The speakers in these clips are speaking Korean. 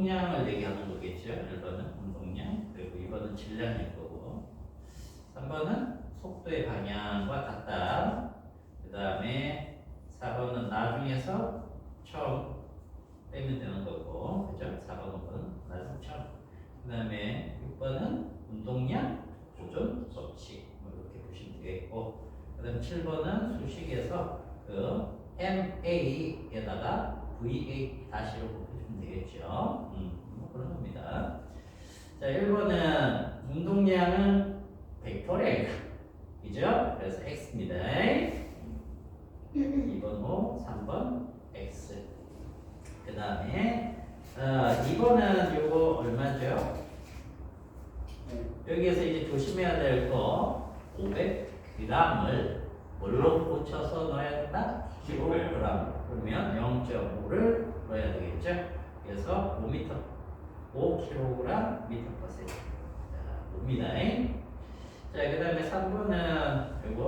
운동량을 얘기하는 거겠죠. 1번은 운동량, 그리고 2번은 질량일 거고, 3번은 속도의 방향과 같다. 그 다음에 4번은 나중에서 처음 빼면 되는 거고, 그죠? 4번, 5번은 나중 처음. 그 다음에 6번은 운동량, 보존, 법칙. 뭐 이렇게 보시면 되겠고, 그 다음에 7번은 수식에서 그 MA에다가 VA 다시로 곱해주면 되겠죠. 뭐 그런 겁니다. 자, 1번은 운동량은 벡터량이다. 그죠? 그래서 X입니다. 2번 O, 3번 X. 그 다음에 2번은 요거 얼마죠? 여기에서 이제 조심해야 될 거 500g을 뭘로 고쳐서 넣어야 된다? 15g. 그러면 0.5를 넣어야 되겠죠? 그래서 5m, 5kg m/s. 자, 5입니다. 자, 그 다음에 3번은 요거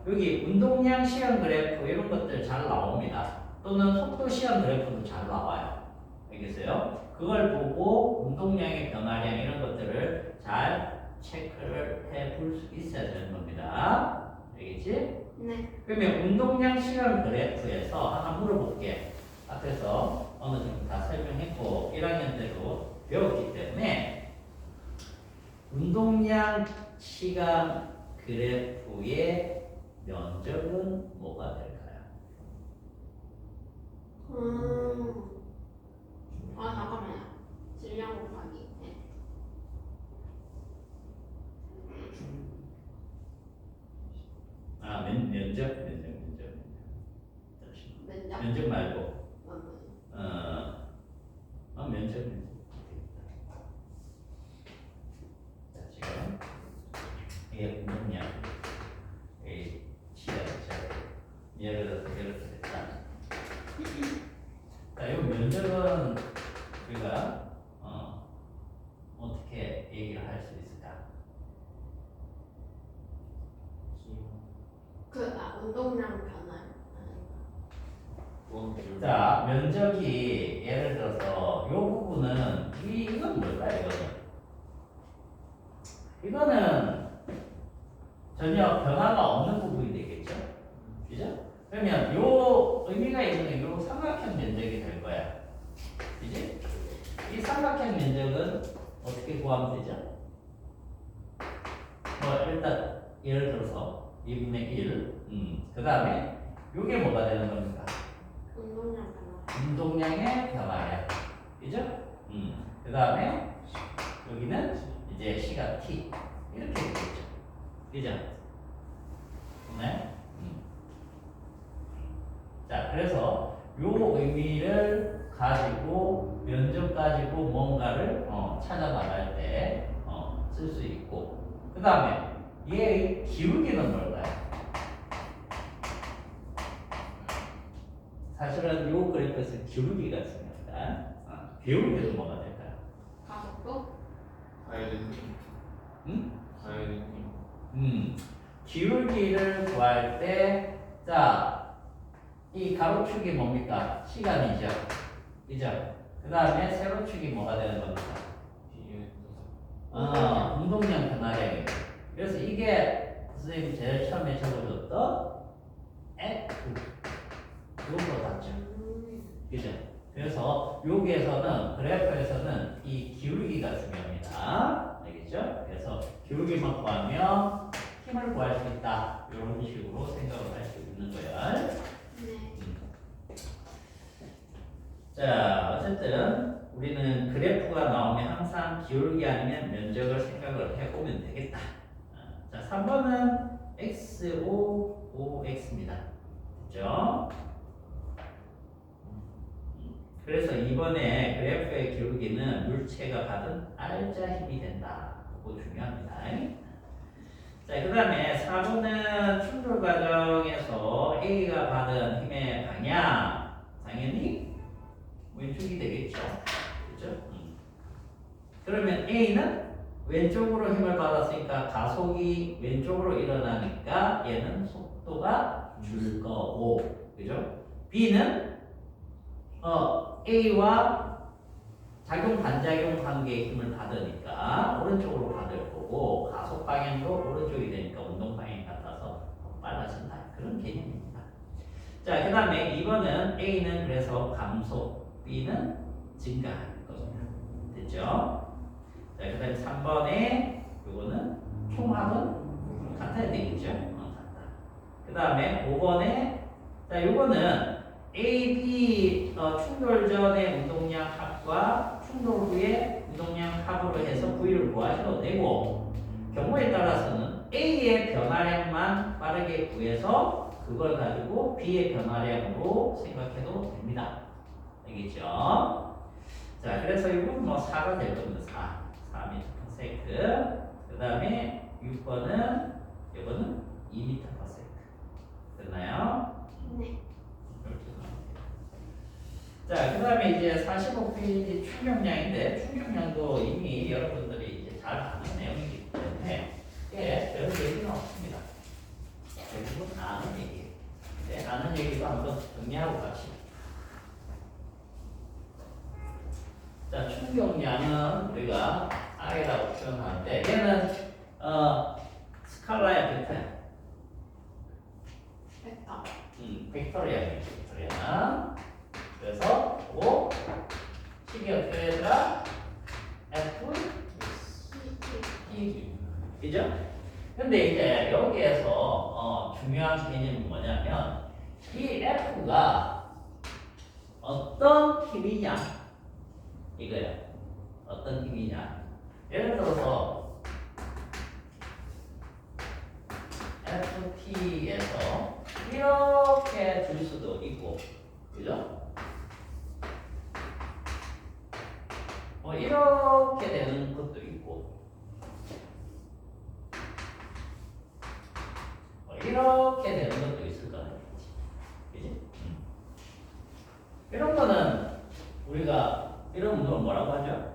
여기 운동량 시간 그래프 이런 것들 잘 나옵니다. 또는 속도 시간 그래프도 잘 나와요. 알겠어요? 그걸 보고 운동량의 변화량 이런 것들을 잘 체크를 해 볼 수 있어야 되는 겁니다. 알겠지? 네. 그러면 운동량 시간 그래프에서 하나 물어볼게. 앞에서 어느 정도 다 설명했고 1학년 때도 배웠기 때문에 운동량 시간 그래프의 면적은 뭐가 될까요? 잠깐만요. 질량 곱하기. 네. 면적. 면적? 면적 말고 면적. 자, 지금 이게 운동량 시야죠. 예를 들어서 됐다. 자, 이 면적은 우리가 어떻게 얘기를 할 수 있을까? 운동량 변화요. 자, 면적이 예를 들어서 이 부분은 이건 뭘까요? 이거는 전혀 변화가 없는 부분이 되겠죠? 그죠? 그러면 요 의미가 있는 요 삼각형 면적이 될 거야. 그지? 이 삼각형 면적은 어떻게 구하면 되죠? 일단 예를 들어서 2분의 1. 그 다음에 요게 뭐가 되는 겁니까? 운동량 변화. 운동량의 변화량. 그죠? 그 다음에 여기는 이제 시간 t. 이렇게 되겠죠. 그죠? 네? 자, 그래서 요 의미를 가지고 면적 가지고 뭔가를 찾아나갈 때 쓸 수 있고, 그 다음에 얘의 기울기는 뭘까요? 사실은 요 그래프에서 기울기가 중요합니다. 기울기는 뭐가 될까요? 가속도? 기울기를 구할 때, 자, 이 가로축이 뭡니까? 시간이죠. 그죠? 그 다음에 세로축이 뭐가 되는 겁니까? 운동량 변화량이에요. 그래서 이게 선생님이 제일 처음에 적어줬던 F. 요거 같죠? 그죠? 그래서 여기에서는 그래프에서는 이 기울기가 중요합니다. 알겠죠? 그래서 기울기만 구하면 힘을 구할 수 있다. 이런 식으로 생각을 할 수 있는 거예요. 네. 자, 어쨌든 우리는 그래프가 나오면 항상 기울기 아니면 면적을 생각을 해보면 되겠다. 자, 3번은 XOOX입니다. 됐죠? 그래서 이번에 그래프의 기울기는 물체가 받은 알자 힘이 된다. 그거 중요합니다. 자, 그 다음에 4번은 충돌 과정에서 A가 받은 힘의 방향, 당연히 왼쪽이 되겠죠. 그죠? 그러면 A는 왼쪽으로 힘을 받았으니까 가속이 왼쪽으로 일어나니까 얘는 속도가 줄 거고, 그죠? B는 A와 작용 반작용 관계의 힘을 받으니까 오른쪽으로 받을 거고 가속 방향도 오른쪽이 되니까 운동 방향이 같아서 더 빨라진다. 그런 개념입니다. 자, 그 다음에 2번은 A는 그래서 감속, B는 증가할 겁니다. 됐죠? 자, 그 다음에 3번에 요거는 총합은 같아야 되겠죠? 같다. 그 다음에 5번에 자, 요거는 A, B 충돌 전의 운동량 합과 충돌 후의 운동량 합으로 해서 V를 구하셔도 되고 경우에 따라서는 A의 변화량만 빠르게 구해서 그걸 가지고 B의 변화량으로 생각해도 됩니다. 알겠죠? 자, 그래서 이건 뭐 4가 될 겁니다. 4m/s. 그 다음에 6번은 이거는 2m/s. 됐나요? 네. 자, 그 다음에 이제 45페이지 충격량인데 충격량도 이미 여러분들이 이제 잘 아는 내용이기 때문에 별 얘기는 없습니다. 대부분 아는 얘기예요. 네, 아는 얘기도 한번 정리하고 갑시다. 자, 충격량은 우리가 I라고 표현하는데 얘는 스칼라야 벡터야. 벡터. 벡터리아예요. 벡터리아. 그래서 오 식이 어떻게 되더라? F P 그죠? 근데 이제 여기에서 중요한 개념이 뭐냐면 이 F가 어떤 힘이냐 이거예요. 어떤 힘이냐. 예를 들어서 FT에서 이렇게 줄 수도 있고, 그죠? 뭐 이렇게 되는 것도 있고, 뭐 이렇게 되는 것도 있을 거야. 그지? 이런 거는 우리가 이런 운동을 뭐라고 하죠?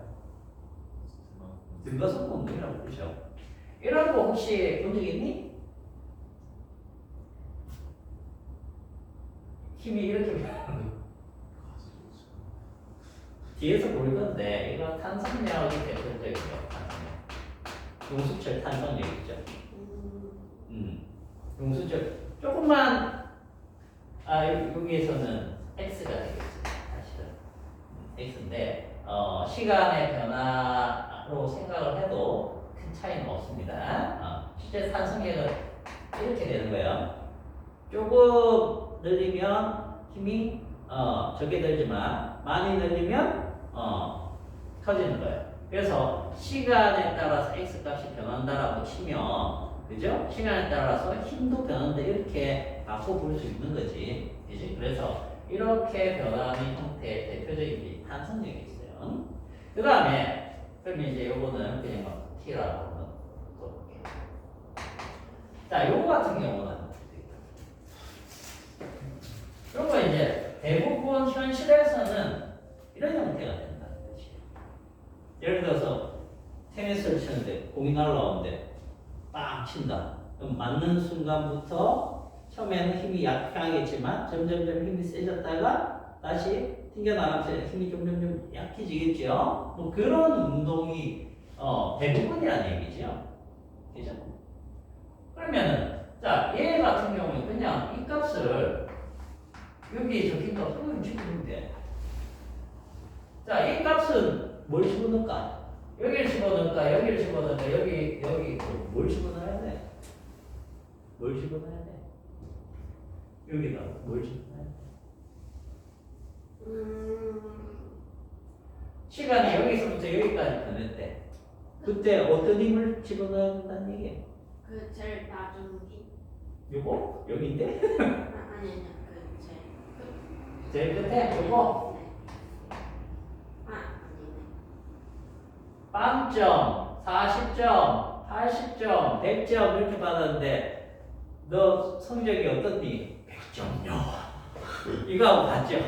등가속 운동이라고 그러죠. 이런 거 혹시 본 적 있니? 힘이 이렇게 뒤에서 볼 건데 이거 탄성력이 대표적이죠. 탄성력. 용수철 탄성력이죠. 용수철 조금만 여기에서는 x가 되겠죠. 사실은 x인데 시간의 변화로 생각을 해도 큰 차이는 없습니다. 실제 탄성력은 이렇게 되는 거예요. 조금 늘리면 힘이 적게 들지만 많이 늘리면 커지는 거예요. 그래서 시간에 따라서 x 값이 변한다라고 치면, 그죠? 시간에 따라서 힘도 변하는데 이렇게 바꿔 볼 수 있는 거지, 그지? 그래서 이렇게 변하는 형태의 대표적인 게 탄성력이 있어요. 그 다음에 그러면 이제 요거는 그냥 t라고 한번 써볼게요. 자, 요거 같은 경우는 이런 거 이제 대부분 현실에서는 이런 형태가 된다는 거지. 예를 들어서 테니스를 치는데 공이 날라오는데 빵 친다. 그럼 맞는 순간부터 처음에는 힘이 약하겠지만 점점점 힘이 세졌다가 다시 튕겨나가면서 힘이 점점점 약해지겠죠. 뭐 그런 운동이 대부분이라는 얘기죠. 그죠? 그러면은 자, 얘 같은 경우는 그냥 이 값을 여기 적힌 값을 집어넣으면 돼. 자, 이 값은 뭘 집어넣을까? 여기를 집어넣을까? 여기를 집어넣을까? 여기 뭘 집어넣어야 돼? 뭘 집어넣어야 돼? 여기다 뭘 집어넣어야 돼? 시간이 여기서부터 여기까지 변했대. 그때 어떤 힘을 집어넣어야 된다는 얘기예요? 그 제일 낮은 기. 요거? 여기인데? 아니 그 제일 제일 끝에 요거? 네. 아니네. 빵점, 40점, 80점, 100점 이렇게 받았는데 너 성적이 어떻니? 100점요. 이거하고 같죠?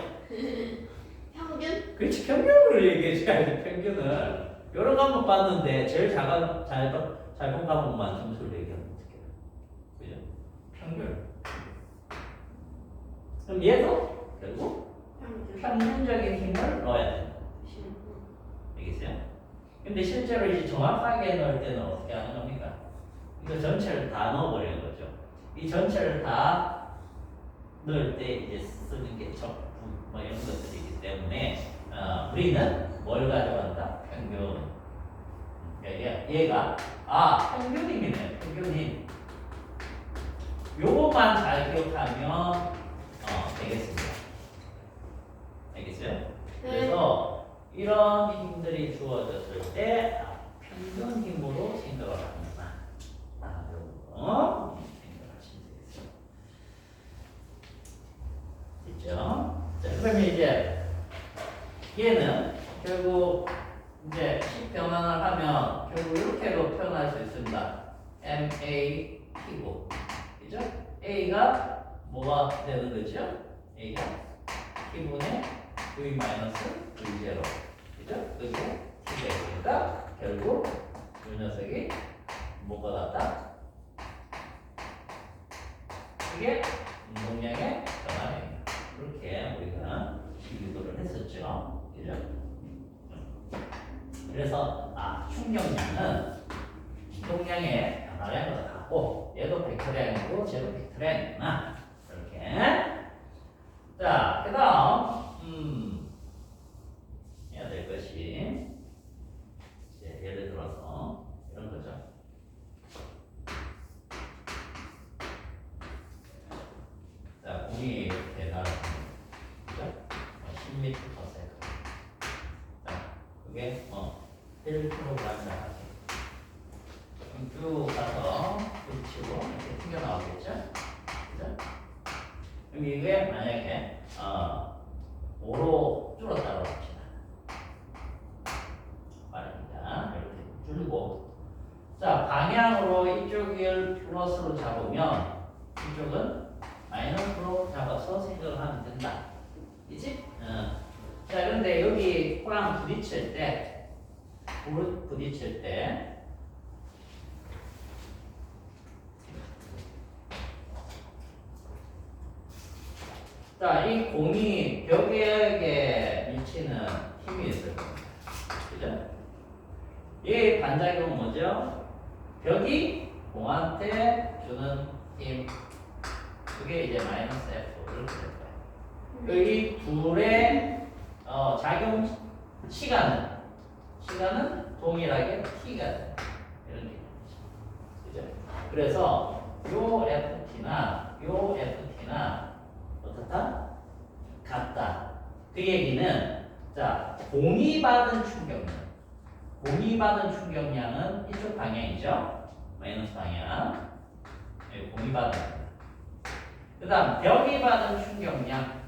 평균? 그렇지, 평균으로 얘기해줘야지. 평균을 여러 과목 봤는데 제일 잘 본 과목만 점수를 얘기하면 어떡해요? 그죠? 평균. 그럼 얘도 결국 평균. 평균적인 힘을 넣어야 된다. 알겠어요? 근데 실제로 이제 정확하게 넣을 때는 어떻게 하는 겁니까? 이거 전체를 다 넣어버리는 거죠. 이 전체를 다 넣을 때 이제 쓰는 게 적분 뭐 이런 것들이기 때문에 우리는 뭘 가져간다? 평균. 얘가 평균임이네. 평균임. 요것만 잘 기억하면 되겠습니다. 알겠어요? 그래서 이런 힘들이 주어졌을 때 평균 힘으로 생각을 합니다. 요거 생각하시면 되겠어요. 됐죠? 자, 그러면 이제 얘는 결국 이제 식 변환을 하면 결국 이렇게도 표현할 수 있습니다. MA P고, 그죠? A가 뭐가 되는 거죠? A가 P분의 V 마이너스 V0, 그죠? 그리고 T 되니까 결국 이 녀석이 뭐가 같다? 이게 운동량의 변화입니다. 그렇게 우리가 유도를 했었죠, 그죠? 그래서 충격량은 운동량의 변화량으로 가고 얘도 벡터량이고 쟤도 벡터량이구나. 이렇게. 자, 그 다음 해야 될 것이 이제 예를 들어서 이런 거죠. 자, 공이 이렇게 날아갑니다. 그죠? 10m/s. 자, 그게 1kg이다 하지. 쭉 가서 부딪히고 이렇게 튕겨나오겠죠? 그죠? 그럼 이게 만약에 5로 줄었다고 합시다. 말입니다. 이렇게 줄고. 자, 방향으로 이쪽을 플러스로 잡으면 이쪽은 마이너스로 잡아서 생각을 하면 된다. 그치? 자, 그런데 여기 코랑 부딪힐 때, 자, 이 공이 벽에 미치는 힘이 있을 겁니다. 그죠? 이 반작용은 뭐죠? 벽이 공한테 주는 힘. 그게 이제 마이너스 F 이렇게 될 거예요. 여기 둘의 작용 시간은 동일하게 T가 돼요. 이런 개념이죠. 그죠? 그래서 요 FT나 어떻다? 같다. 그 얘기는 자, 공이 받은 충격량은 이쪽 방향이죠. 마이너스 방향. 여기 공이 받은 방향. 그 다음 벽이 받은 충격량.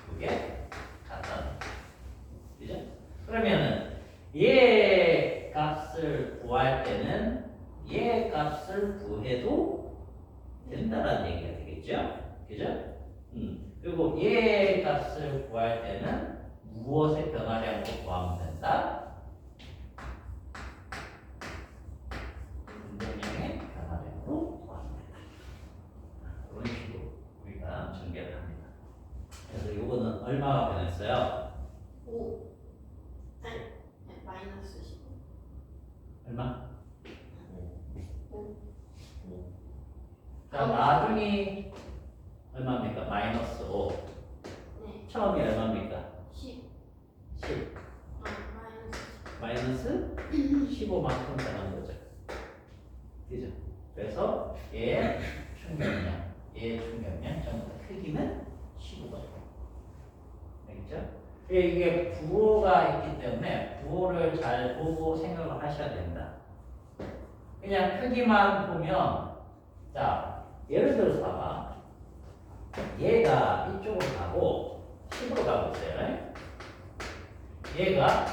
그게 같다. 그죠? 그러면은 얘 값을 구할 때는 얘 값을 구해도 된다라는 얘기가 되겠죠? 그죠? 그리고 얘 값을 구할 때는 무엇의 변화량으로 구하면 된다? 운동량의 변화량으로 구하면 된다. 이런 식으로 우리가 전개를 합니다. 그래서 이거는 얼마가 변했어요? 5. 아니, 마이너스 15. 얼마? 5. 자, 나중이 얼마입니까? 마이너스 5. 네. 처음이 얼마입니까? 10. 10. 마이너스. 마이너스 15만큼 변한 거죠. 그죠? 그래서 얘 충격량 전부 다 크기는 15거죠. 알겠죠? 이게 부호가 있기 때문에 부호를 잘 보고 생각을 하셔야 된다. 그냥 크기만 보면, 자, 예를 들어서 봐봐. 얘가 이쪽으로 가고 10으로 가고 있어요. 얘가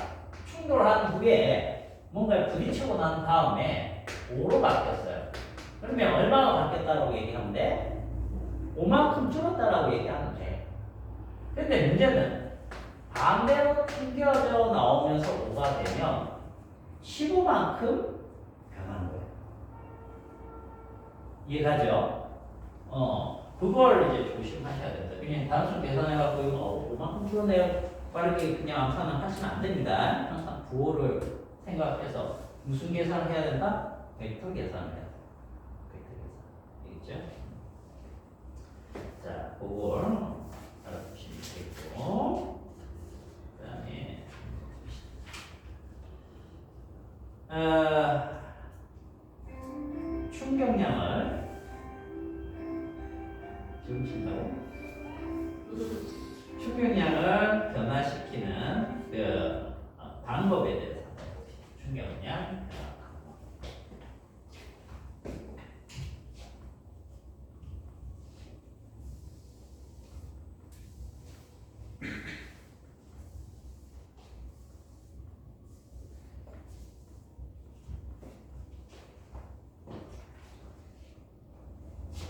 충돌한 후에 뭔가 부딪히고 난 다음에 5로 바뀌었어요. 그러면 얼마가 바뀌었다고 얘기하면 돼? 5만큼 줄었다라고 얘기하면 돼. 근데 문제는 반대로 튕겨져 나오면서 5가 되면 15만큼 변하는 거예요. 이해가죠? 그걸 이제 조심하셔야 된다. 그냥 단순 계산해갖고 이거 5만큼 풀어내요. 빠르게 그냥 암산을 하시면 안 됩니다. 항상 부호를 생각해서 무슨 계산을 해야 된다? 벡터 계산을 해야 된다. 벡터 계산. 알겠죠? 자, 그걸 알아두시면 되겠고. 그 다음에 충격량을 지금 친다고? 충격량을 변화시키는 그 방법에 대해서 한번 봅시다. 충격량 변화 방법.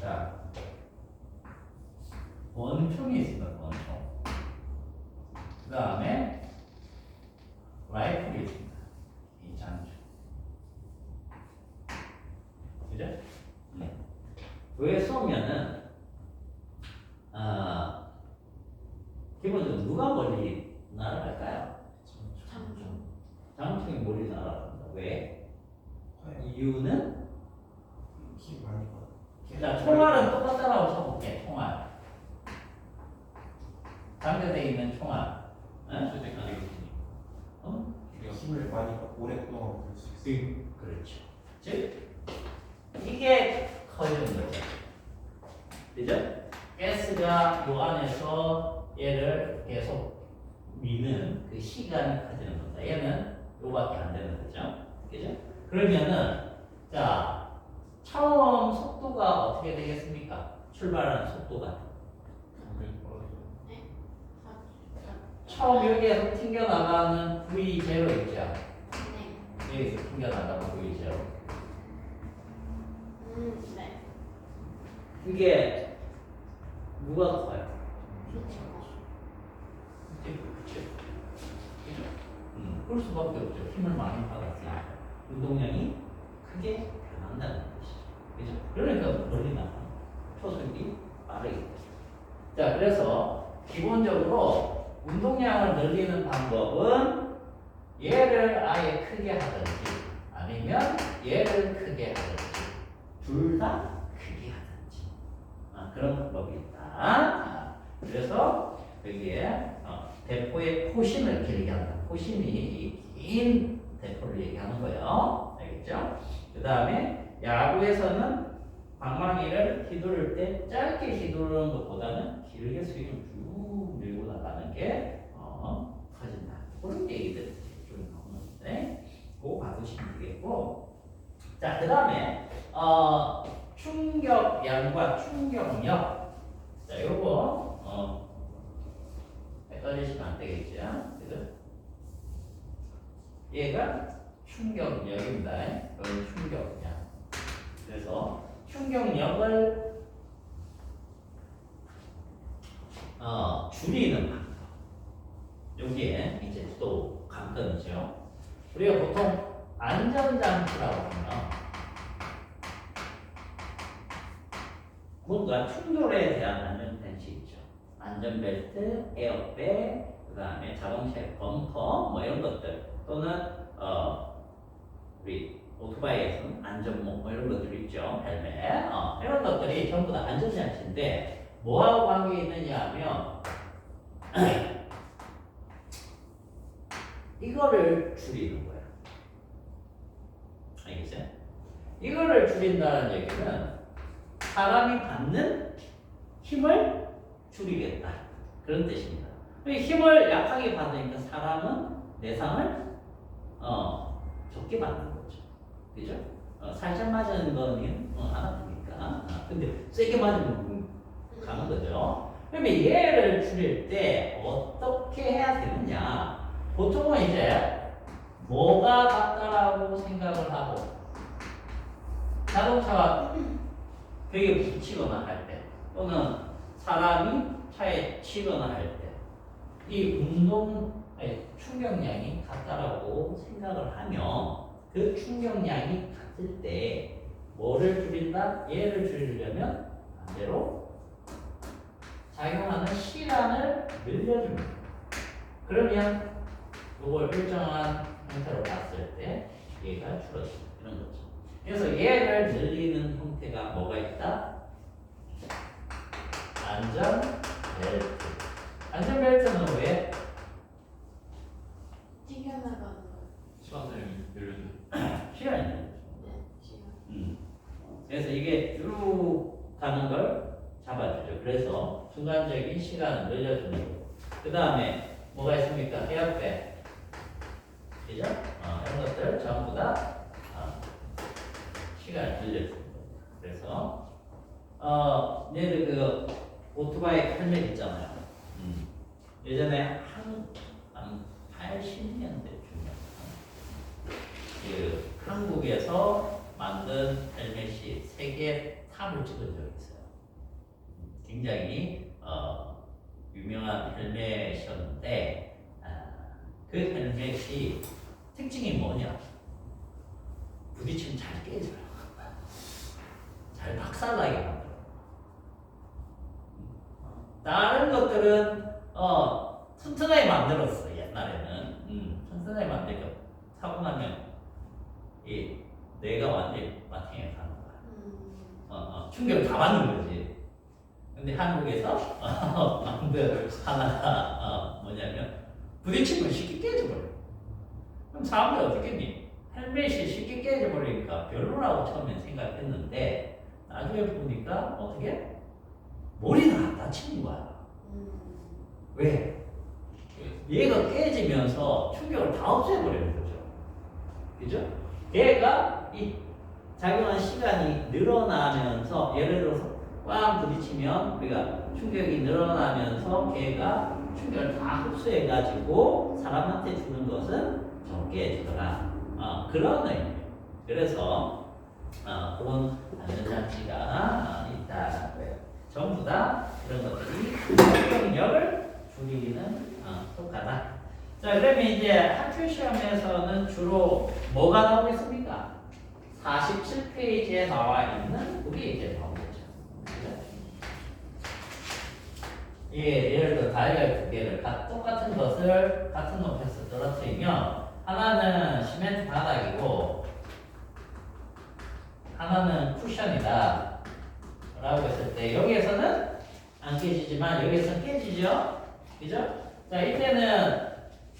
자, 원총이 있습니다. 원총. 그 다음에 라이플이 있습니다. 이 장총. 그죠? 왜 쏘면은 기본적으로 누가 멀리 날아갈까요? 장총이 멀리 날아간다. 왜? 이유는 힘 많이 받아. 자, 총알은 똑같다라고 쳐볼게. 총알. 장전되어 있는 총알. 응? 우리가 힘을 많이 오랫동안 볼 수 있어. 그렇죠. 즉 이게 커지는 거죠. 그죠? 가스가 요 안에서 얘를 계속 미는 그 시간이 커지는 겁니다. 얘는 요밖에 안 되는 거죠. 그죠? 그러면은 자 처음 속도가 어떻게 되겠습니까? 출발하는 속도가 처음 여기에서 튕겨나가는 V0 있죠? 여기서 튕겨나가는 V0 네. 이게 누가 커요? 그렇죠. 그럴 수밖에 없죠. 힘을 많이 받았으니까 운동량이 크게 변한다는 것이죠. 그죠? 그러니까 멀리 나가는 초속이 빠르게. 자, 그래서 기본적으로 운동량을 늘리는 방법은 얘를 아예 크게 하든지 아니면 얘를 크게 하든지 둘 다 크게 하든지 그런 방법이 있다. 그래서 여기에 대포의 포심을 길게 한다. 포심이 긴 대포를 얘기하는 거예요. 알겠죠? 그 다음에 야구에서는 방망이를 휘두를 때 짧게 휘두르는 것보다는 길게 스윙을 쭉 밀고 나가는 게 커진다. 그런 얘기들이 좀 나오는데 그거 봐두시면 되겠고. 자, 그 다음에 충격량과 충격력. 자, 요거 헷갈리시면 안 되겠죠? 그죠? 얘가 충격력입니다. 여기 충격량. 그래서 충격력을 줄이는 방법. 여기에 이제 또 관건이죠. 우리가 보통 안전장치라고 하면 뭔가 충돌에 대한 안전장치 있죠. 안전벨트, 에어백, 그 다음에 자동차의 범퍼 뭐 이런 것들 또는 우리 오토바이에서는 안전모 뭐 이런 것들이 있죠. 헬멧 이런 것들이 전부 다 안전장치인데 뭐하고 관계 있느냐 하면 이거를 줄이는 거예요. 알겠죠? 이거를 줄인다는 얘기는 사람이 받는 힘을 줄이겠다. 그런 뜻입니다. 힘을 약하게 받으니까 사람은 내상을 적게 받는 거죠. 그죠? 살짝 맞은 거는 안 아프니까. 근데 세게 맞으면 가는 거죠. 그러면 얘를 줄일 때 어떻게 해야 되느냐? 보통은 이제 뭐가 같다라고 생각을 하고 자동차가 벽에 부딪히거나 할 때 또는 사람이 차에 치거나 할 때 이 충격량이 같다라고 생각을 하면 그 충격량이 같을 때 뭐를 줄인다? 얘를 줄이려면 반대로 작용하는 시간을 늘려줍니다. 그러면 이걸 일정한 형태로 봤을 때 얘가 줄어든다. 이런 거죠. 그래서 얘를 늘리는 형태가 뭐가 있다? 안전벨트. 안전벨트는 왜? 튀겨나가는 거. 시간을 늘려주는. 시간이 늘려줘. 네, 시간. 그래서 이게 쭉 가는 걸 잡아주죠. 그래서 순간적인 시간을 늘려주는 거고. 그 다음에 뭐가 있습니까? 헤어백. 그죠? 이런 것들 전부 다 시간을 늘려주는 거예요. 그래서 얘들 그 오토바이 헬멧 있잖아요. 예전에 한 80년대쯤에 그 한국에서 만든 헬멧이 세계 탑을 찍은 적이 있어요. 굉장히 유명한 헬멧이었는데 그 헬멧이 특징이 뭐냐? 부딪히면 잘 깨져요. 잘 박살나게 만들어요. 다른 것들은 튼튼하게 만들었어. 옛날에는 튼튼하게 만들고 사고 나면 이 뇌가 완전히 마탱에 가는 거야. 충격을 다 받는 거지. 근데 한국에서 만든 하나가 뭐냐면 부딪히면 쉽게 깨져버려. 그럼 사람들 어떻게 했니? 헬멧이 쉽게 깨져버리니까 별로라고 처음엔 생각했는데 나중에 보니까 어떻게? 머리가 안 다치는 거야. 왜? 얘가 깨지면서 충격을 다 없애버리는 거죠. 그죠? 얘가 이 작용한 시간이 늘어나면서 예를 들어서 꽝 부딪히면 우리가 충격이 늘어나면서 걔가 충격을 다 흡수해가지고 사람한테 주는 것은 적게 해주더라. 그런 의미예요. 그래서 그런 안전장치가 있다라고 해요. 전부 다 이런 것들이 충격력을 줄이는 효과다. 자, 그러면 이제 학교 시험에서는 주로 뭐가 나오겠습니까? 47페이지에 나와 있는 그게 이제 나오겠죠. 예, 예를 들어 다이얼 두 개를 똑같은 것을 같은 높이에서 떨어뜨리면 하나는 시멘트 바닥이고 하나는 쿠션이다 라고 했을 때 여기에서는 안 깨지지만 여기에서는 깨지죠? 그죠? 자, 이때는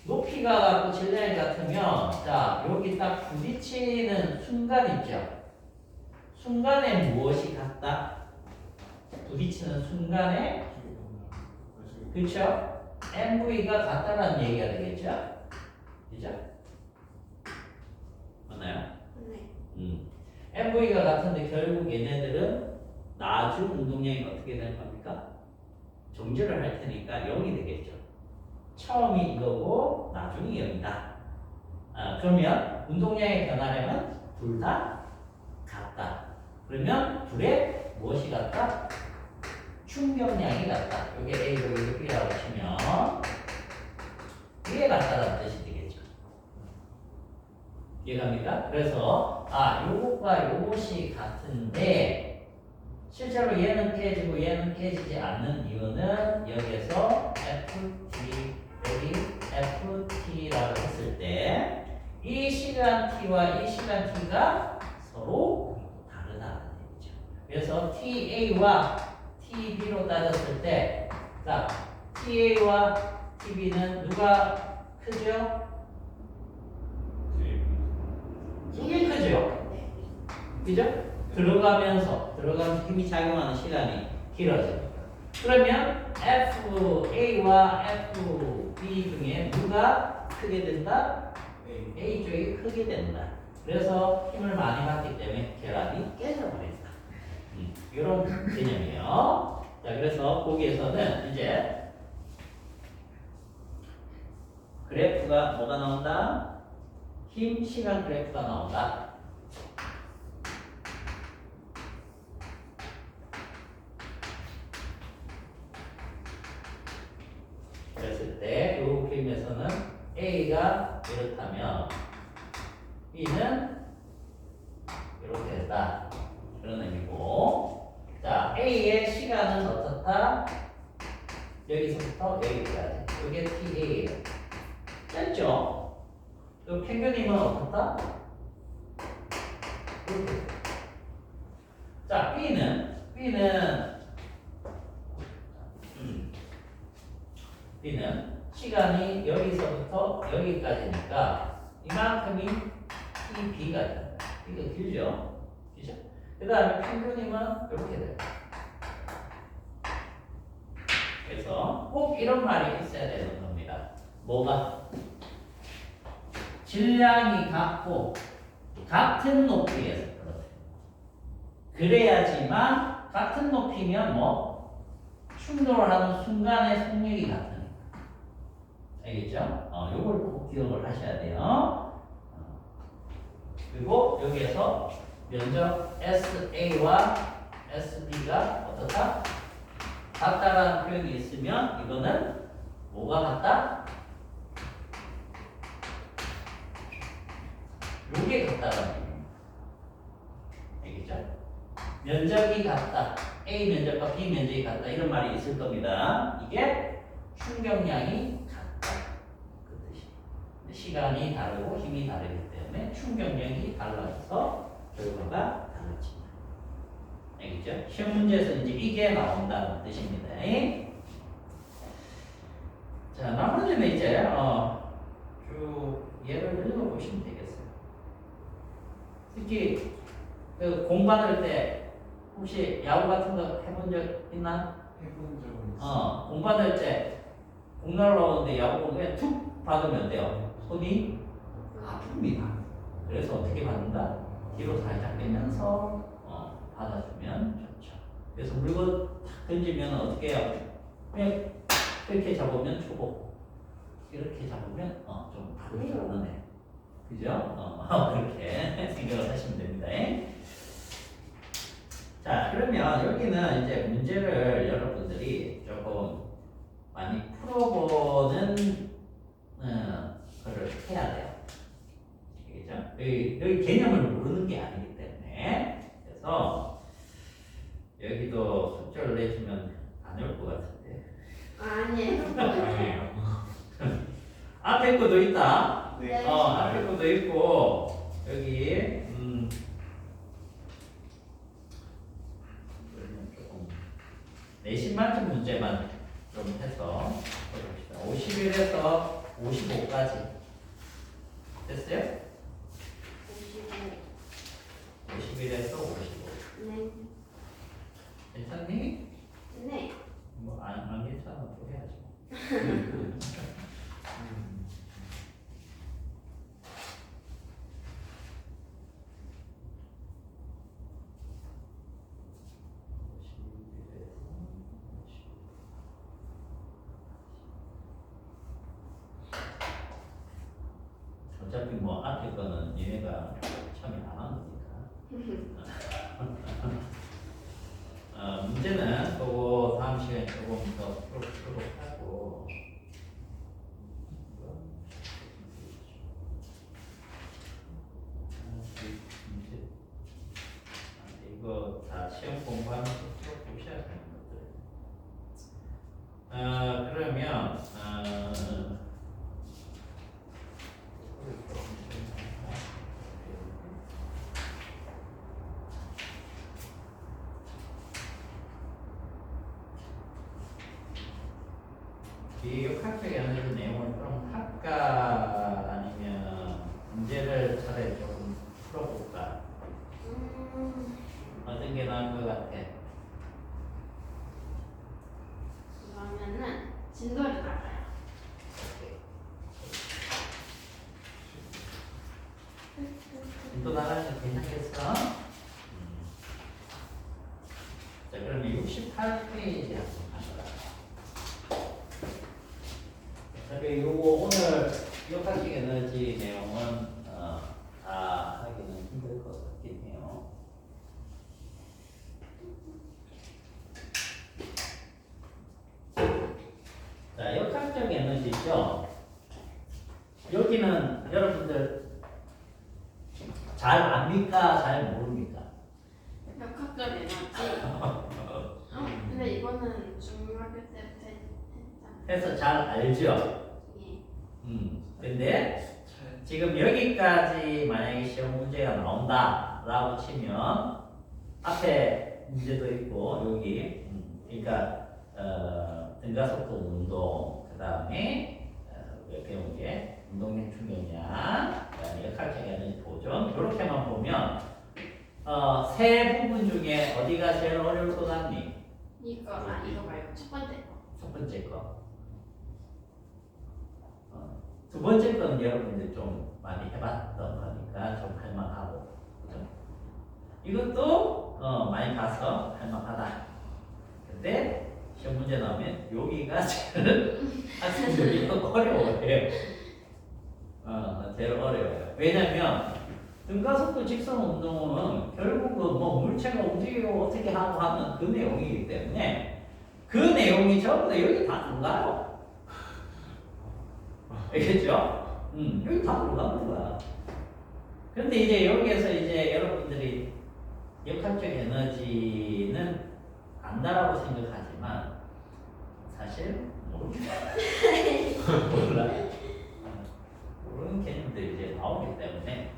높이가 같고 질량이 같으면 자, 여기 딱 부딪히는 순간 있죠? 순간에 무엇이 같다? 부딪히는 순간에 그렇죠? MV가 같다라는 얘기가 되겠죠? 그죠? 맞나요? 네. MV가 같은데 결국 얘네들은 나중 운동량이 어떻게 되는 겁니까? 정지를 할 테니까 0이 되겠죠. 처음이 이거고 나중이 0이다. 그러면 운동량의 변화량은 둘 다 같다. 그러면 둘의 무엇이 같다? 충격량이 같다. 이게 A고 이게 B라고 치면 이게 같다는 뜻이 되겠죠. 이해갑니까? 그래서 요것과 요것이 같은데 실제로 얘는 깨지고 얘는 깨지지 않는 이유는 여기에서 FT 여기 FT라고 했을 때 이 시간 T와 이 시간 T가 서로 다르다는 얘기죠. 그래서 TA와 TB로 따졌을 때 자, TA와 TB는 누가 크죠? 이게 크죠? 네. 그죠? 들어가면서 힘이 작용하는 시간이 길어집니다. 그러면 FA와 FB 중에 누가 크게 된다? A 쪽이 크게 된다. 그래서 힘을 많이 받기 때문에 결합이 깨져버린다. 이런 개념이에요. 자, 그래서 거기에서는 이제 그래프가 뭐가 나온다? 힘 시간 그래프가 나온다. 그랬을 때 이 그림에서는 A가 이렇다면 B는 이렇게 됐다. 그런 의미고 자 A의 시간은 어떻다? 여기서부터 여기까지. 이게 TA예요. 짧죠? 그 평균이면 어떻다? 이렇게. 자, B는 시간이 여기서부터 여기까지니까 이만큼이 TB가 된다. 이거 길죠? 그죠? 그 다음에 평균이면 이렇게 돼요. 그래서 꼭 이런 말이 있어야 되는 겁니다. 뭐가? 질량이 같고 같은 높이에서 그렇대요. 그래야지만 같은 높이면 뭐 충돌하는 순간의 속력이 같으니까. 알겠죠? 요걸 꼭 기억을 하셔야 돼요. 그리고 여기에서 면적 SA와 SB가 어떻다? 같다라는 표현이 있으면 이거는 뭐가 같다? 요게 같다라는 표현입니다. 알겠죠? 면적이 같다. A 면적과 B 면적이 같다. 이런 말이 있을 겁니다. 이게 충격량이 같다. 그 뜻이에요. 시간이 다르고 힘이 다르기 때문에 충격량이 달라서 결과가 다르지. 알겠죠? 시험 문제에서 이제 이게 나온다는 뜻입니다. 자, 나머지는 이제 쭉 예를 읽어보시면 되겠어요. 특히 그 공 받을 때 혹시 야구 같은 거 해본 적 있나? 해본 적은 있어요. 공 받을 때 공 날라오는데 야구공 그냥 툭 받으면 돼요. 손이 아픕니다. 그래서 어떻게 받는다? 뒤로 살짝 빼면서 받아주면 좋죠. 그래서 물건 탁 던지면 어떻게 해요? 그냥 이렇게 잡으면 초보, 이렇게 잡으면 좀 바로 잘하네. 그죠? 그렇게 생각을 하시면 됩니다. 자, 그러면 여기는 이제 문제를 여러분들이 조금 많이 풀어보는 거를 해야 돼요. 알겠죠? 여기 개념을 모르는 게 아니기 때문에. 그래서 여기도 숙제를 내주면 안 올 것 같은데. 아니에요. 아니에요. 앞에 것도 있다. 네. 앞에 것도 있고 여기 조금 내신 만점 문제만 좀 해서 봅시다. 51에서 55까지 됐어요? 51에서 55 네. 괜찮니? 네. 뭐 안 괜찮아 또 해야지. 어차피 뭐 앞에 거는 얘네가 참여 안 한 거니까. 문제는 그거 다음 시간에 조금 더 풀어보도록 하고. 이거 다 시험 공부하면서 풀어보셔야 되는 것들. 그러면 이 역학적 에너지 내용을 좀 할까 아니면 문제를 차라리 조금 풀어볼까? 어떤 게 나은 것 같아? 그러면은 진도를 나가요. 또 나가면 괜찮겠어? 자, 그러면 68페이지 한번 가져가. 어차피 요거 오늘 역학적 에너지 내용은 다 하기는 힘들 것 같긴 해요. 자, 역학적 에너지죠. 여기는 여러분들 잘 압니까? 잘 모릅니까? 역학적 에너지. 근데 이거는 중학교 때부터 해서 잘 알죠? 예. 근데 지금 여기까지 만약에 시험 문제가 나온다라고 치면 앞에 문제도 있고 여기 그러니까 등가속도 운동 그 다음에 배운 게 운동량 충격량 그다음에 역할적 에너지 보존 이렇게만 보면 세 부분 중에 어디가 제일 어려울 것 같니? 이거 말고 첫 번째 거. 첫 번째 거. 두 번째 거는 여러분들 좀 많이 해봤던 거니까 좀 할만하고 그죠? 이것도 많이 봐서 할만하다. 근데 시험 문제 나오면 여기가 제일 학생들이 어려워요. 제일 어려워요. 왜냐면 등가속도 직선 운동은 결국은 뭐 물체가 움직이고 어떻게 하고 하는 그 내용이기 때문에 그 내용이 전부 다 여기 다 들어가요. 알겠죠? 여기 다 들어가는 거야. 근데 이제 여기에서 이제 여러분들이 역학적 에너지는 안다라고 생각하지만 사실 몰라. 모르는 개념들이 이제 나오기 때문에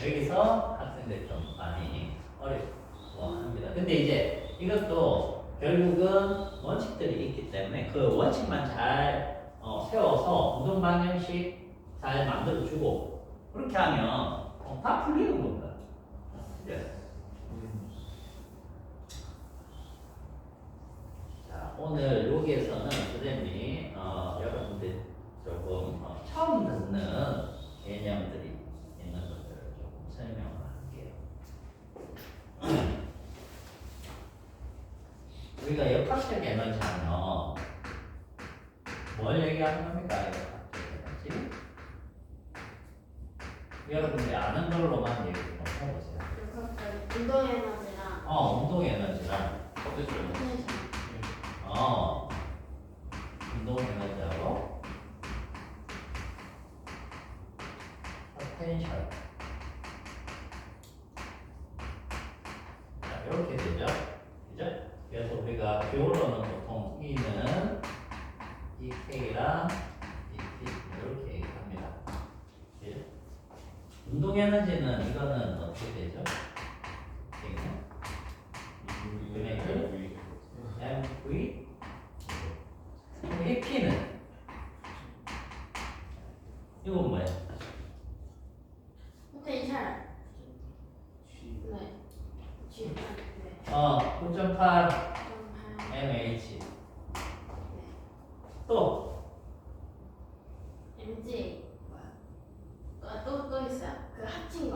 여기서 학생들 좀 많이 어려워합니다. 근데 이제 이것도 결국은 원칙들이 있기 때문에 그 원칙만 잘 세워서 운동 방향식 잘 만들어주고 그렇게 하면 다 풀리는 겁니다. 네. 자, 오늘 여기에서는 선생님이 여러분들 조금 처음 듣는 개념들이 있는 것들을 조금 설명을 할게요. 우리가 역학적 에너지 하면 뭘 얘기하는 겁니까? 역학적 에너지? 여러분들이 아는 걸로만 얘기 좀 해보세요. 운동 에너지랑 운동 에너지랑 운동 에너지하고 포텐셜 자, 이렇게 되죠. 그죠? 그래서 우리가 기울어는 보통 E는 EK랑 ET 이렇게 얘기합니다. 그죠? 운동 에너지는 이거는 어떻게 되죠? MV EP는 이건 뭐야? 포텐셜. 네. G. 네. 9.8 8. mH 네. 또 MG. 뭐야? 또 있어요. 그 합친 거.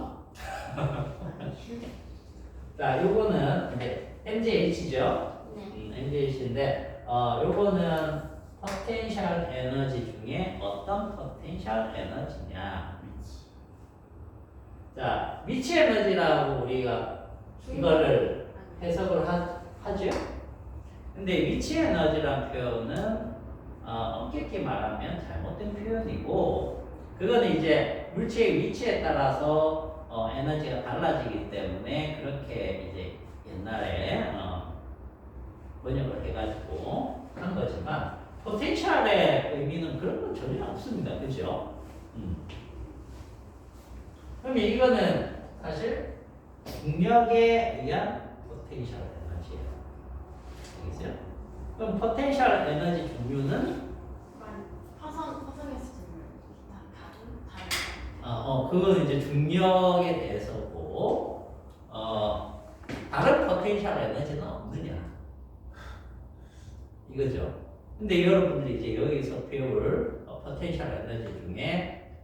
자, 요거는 이제 MGH죠. 네. MGH인데 요거는 포텐셜 에너지 중에 어떤 포텐셜 에너지냐? 자, 미치 에너지라고 우리가 이거를 해석을 하죠. 근데 미치 에너지란 표현은 엄격히 말하면 잘못된 표현이고 그거는 이제 물체의 위치에 따라서 에너지가 달라지기 때문에 그렇게 이제 옛날에 번역을 해가지고 한 거지만 포텐셜의 의미는 그런 건 전혀 없습니다. 그죠? 그럼 이거는 사실 중력에 의한 포텐셜 에너지예요. 알겠어요? 그럼 포텐셜 에너지 종류는 화성했을 다른. 그건 이제 중력에 대해서고 다른 포텐셜 에너지는 없느냐 이거죠. 근데 여러분들이 이제 여기서 배울 포텐셜 에너지 중에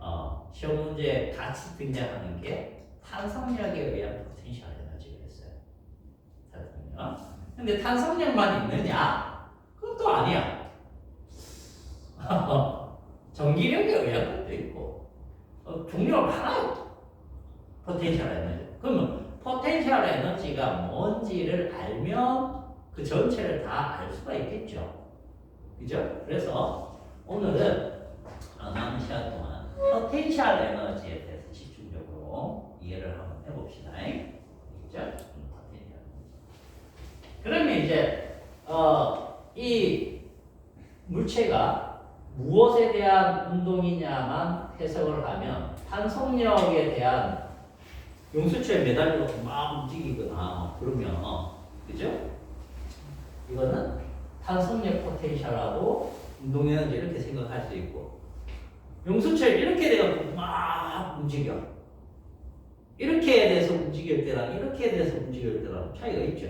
시험 문제에 같이 등장하는 게 탄성력에 의한 포텐셜 에너지가 있어요. 탄성력. 근데 탄성력만 있느냐? 그것도 아니야. 전기력에 의한 것도 있고 종류가 많아요. 포텐셜 에너지. 그러면 포텐셜 에너지가 뭔지를 알면 그 전체를 다 알 수가 있겠죠. 그죠? 그래서 오늘은 남은 시간 동안 포텐셜 에너지에 대해서 집중적으로 이해를 한번 해봅시다. 그죠? 포텐셜. 그러면 이제 이 물체가 무엇에 대한 운동이냐만 해석을 하면 탄속력에 대한 용수철에 매달려서 막 움직이거나 그러면 그죠? 이거는 탄속력 포텐셜하고 운동에너지 이렇게 생각할 수 있고 용수철 이렇게 돼가지고 막 움직여 이렇게 돼서 움직일 때랑 이렇게 돼서 움직일 때랑 차이가 있죠.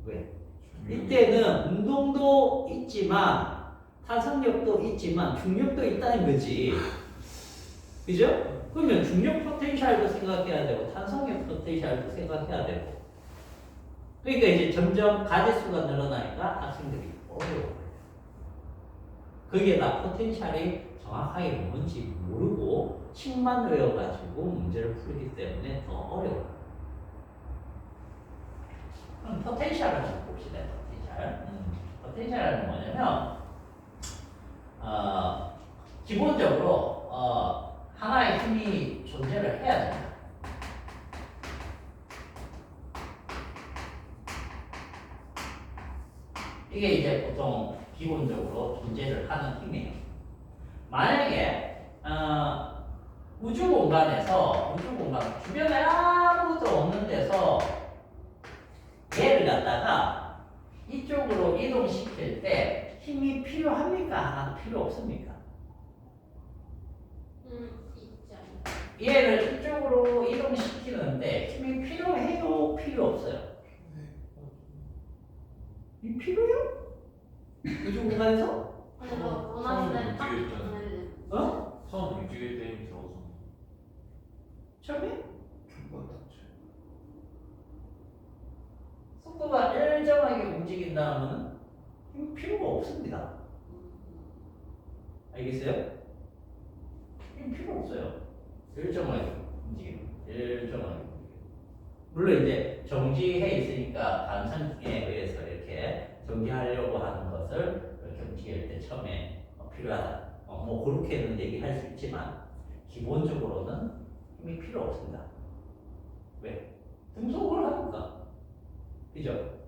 왜? 이때는 운동도 있지만 탄성력도 있지만 중력도 있다는 거지. 그죠? 그러면 중력 포텐셜도 생각해야 되고 탄성력 포텐셜도 생각해야 되고 그러니까 이제 점점 가지수가 늘어나니까 학생들이 어려워. 거기에다 포텐셜이 정확하게 뭔지 모르고 칙만 외워가지고 문제를 풀기 때문에 더 어려워요. 그럼 포텐셜을 한번 봅시다. 포텐셜. 포텐셜은 뭐냐면 기본적으로 하나의 힘이 존재를 해야 됩니다. 이게 이제 보통 기본적으로 존재를 하는 힘이에요. 만약에 우주 공간 주변에 아무것도 없는 데서 얘를 갖다가 이쪽으로 이동시킬 때 힘이 필요합니까? 필요 없습니까? 있죠. 얘를 이쪽으로 이동시키는데 힘이 필요해요? 필요 없어요? 이 필요해요? 우주 공간에서? 근데 뭐 원하는 딱 움직일 때는. 보내는. 처음 움직일 때 힘이 들어서. 처음에? 한번 닿죠. 속도가 일정하게 움직인다면 힘 필요가 없습니다. 알겠어요? 힘 필요 없어요. 일정하게 움직이는. 물론 이제 정지해 있으니까 반사에 의해서 이렇게 정지하려고 하는 것을 이렇게 움직일 때 처음에 필요하다. 뭐 그렇게는 얘기할 수 있지만 기본적으로는 힘이 필요 없습니다. 왜? 등속을 하니까. 그죠?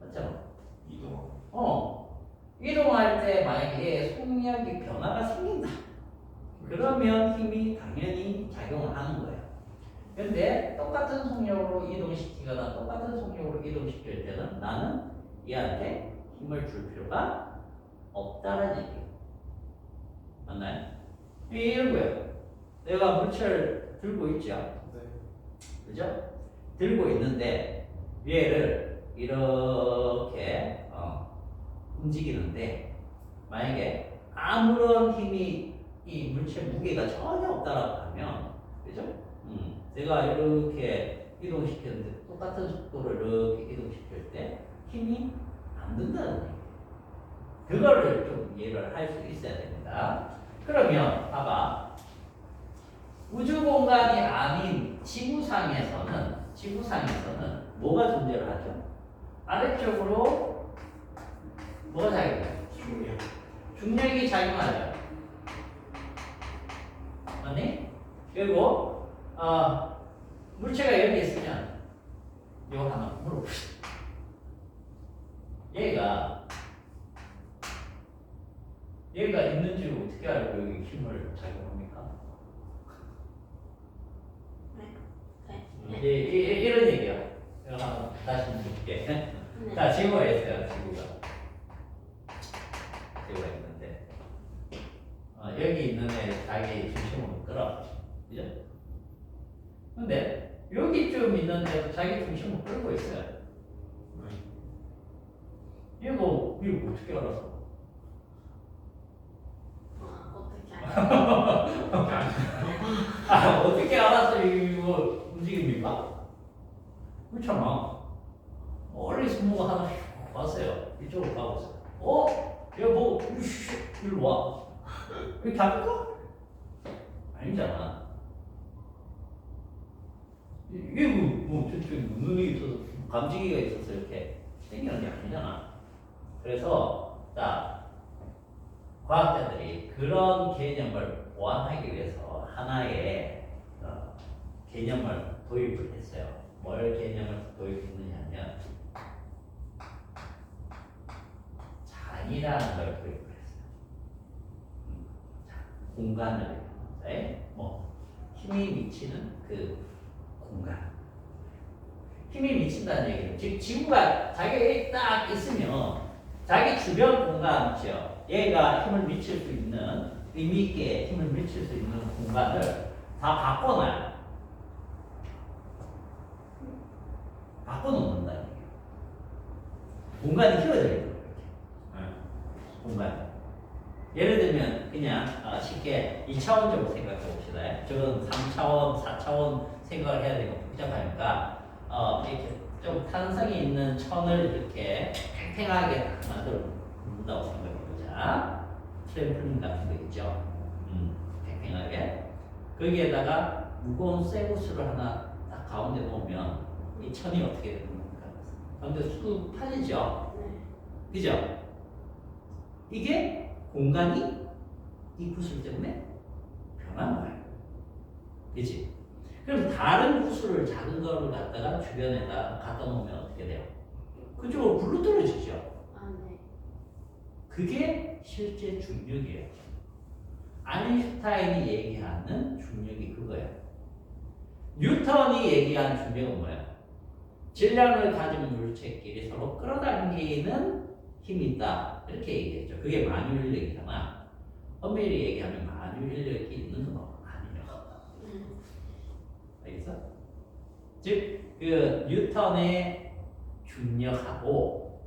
맞잖아. 이동할 때 만약에 속력이 변화가 생긴다. 그러면 힘이 당연히 작용을 하는 거예요. 근데 똑같은 속력으로 이동시키거나 똑같은 속력으로 이동시킬 때는 나는 얘한테 힘을 줄 필요가 없다는 얘기예요. 맞나요? 이런 거예요. 내가 물체를 들고 있죠. 네. 그죠? 들고 있는데 얘를 이렇게 움직이는데 만약에 아무런 힘이 이 물체 무게가 전혀 없다라고 하면 그죠? 내가 이렇게 이동시켰는데 똑같은 속도로 이렇게 이동시킬 때 힘이 안 든다는 얘기예요. 그거를 좀 이해를 할 수 있어야 됩니다. 그러면 봐봐. 우주 공간이 아닌 지구상에서는 뭐가 존재를 하죠? 아래쪽으로 뭐가 작용해요? 중력이 작용하죠. 맞니? 그리고 물체가 여기 있으면 이거 하나 물어보시죠. 얘가 있는 줄 어떻게 알고 여기 힘을 작용합니까? 이런 얘기야. 내가 다시 묻게. 자, 지구가 있어요. 지구가 있는데 여기 있는 애 자기 중심으로 끌어. 그죠? 근데 여기쯤 있는 애도 자기 중심으로 끌고 있어요. 이거 어떻게 알았어? 어떻게 알았어? 이거 움직입니까? 그렇잖아. 멀리서 뭐가 하나 왔어요. 이쪽으로 가고 있어요. 여보, 일로 와. 이렇게 할까? 아니잖아. 이게 저쪽에 눈이 있어서 감지기가 있어서 이렇게 생기는 게 아니잖아. 그래서 자, 과학자들이 그런 개념을 보완하기 위해서 하나의 개념을 도입을 했어요. 뭘 개념을 도입했느냐면 공간을 뭐 힘이 미치는 그 공간. 힘이 미친다는 얘기는 즉 지구가 자기에 딱 있으면 자기 주변 공간이죠. 얘가 힘을 미칠 수 있는 의미 있게 힘을 미칠 수 있는 공간을 다 바꿔놔요. 바꿔놓는다는 얘기예요. 공간이 휘어져 있는 거예요. 공간. 예를 들면 그냥 쉽게 2차원적으로 생각해 봅시다. 저건 3차원, 4차원 생각을 해야 되고 복잡하니까 이렇게 좀 탄성이 있는 천을 이렇게 팽팽하게 만들어 놓는다고 생각해 보자. 트램플린 같은 거 있죠. 팽팽하게. 거기에다가 무거운 쇠구슬을 하나 딱 가운데 놓으면 이 천이 어떻게 되는 겁니까? 가운데 쑥 파지죠. 그죠? 이게 공간이 이 구슬 때문에 변한 거예요. 그치? 그럼 다른 구슬을 작은 거를 갖다가 주변에다 갖다 놓으면 어떻게 돼요? 그쪽으로 굴러 떨어지죠. 네. 그게 실제 중력이에요. 아인슈타인이 얘기하는 중력이 그거예요. 뉴턴이 얘기한 중력은 뭐예요? 질량을 가진 물체끼리 서로 끌어당기는 힘이 있다. 이렇게 얘기했죠. 그게 만유인력이잖아. 엄밀히 얘기하면 만유인력이 있는 건 아니에요. 알겠어? 즉, 그 뉴턴의 중력하고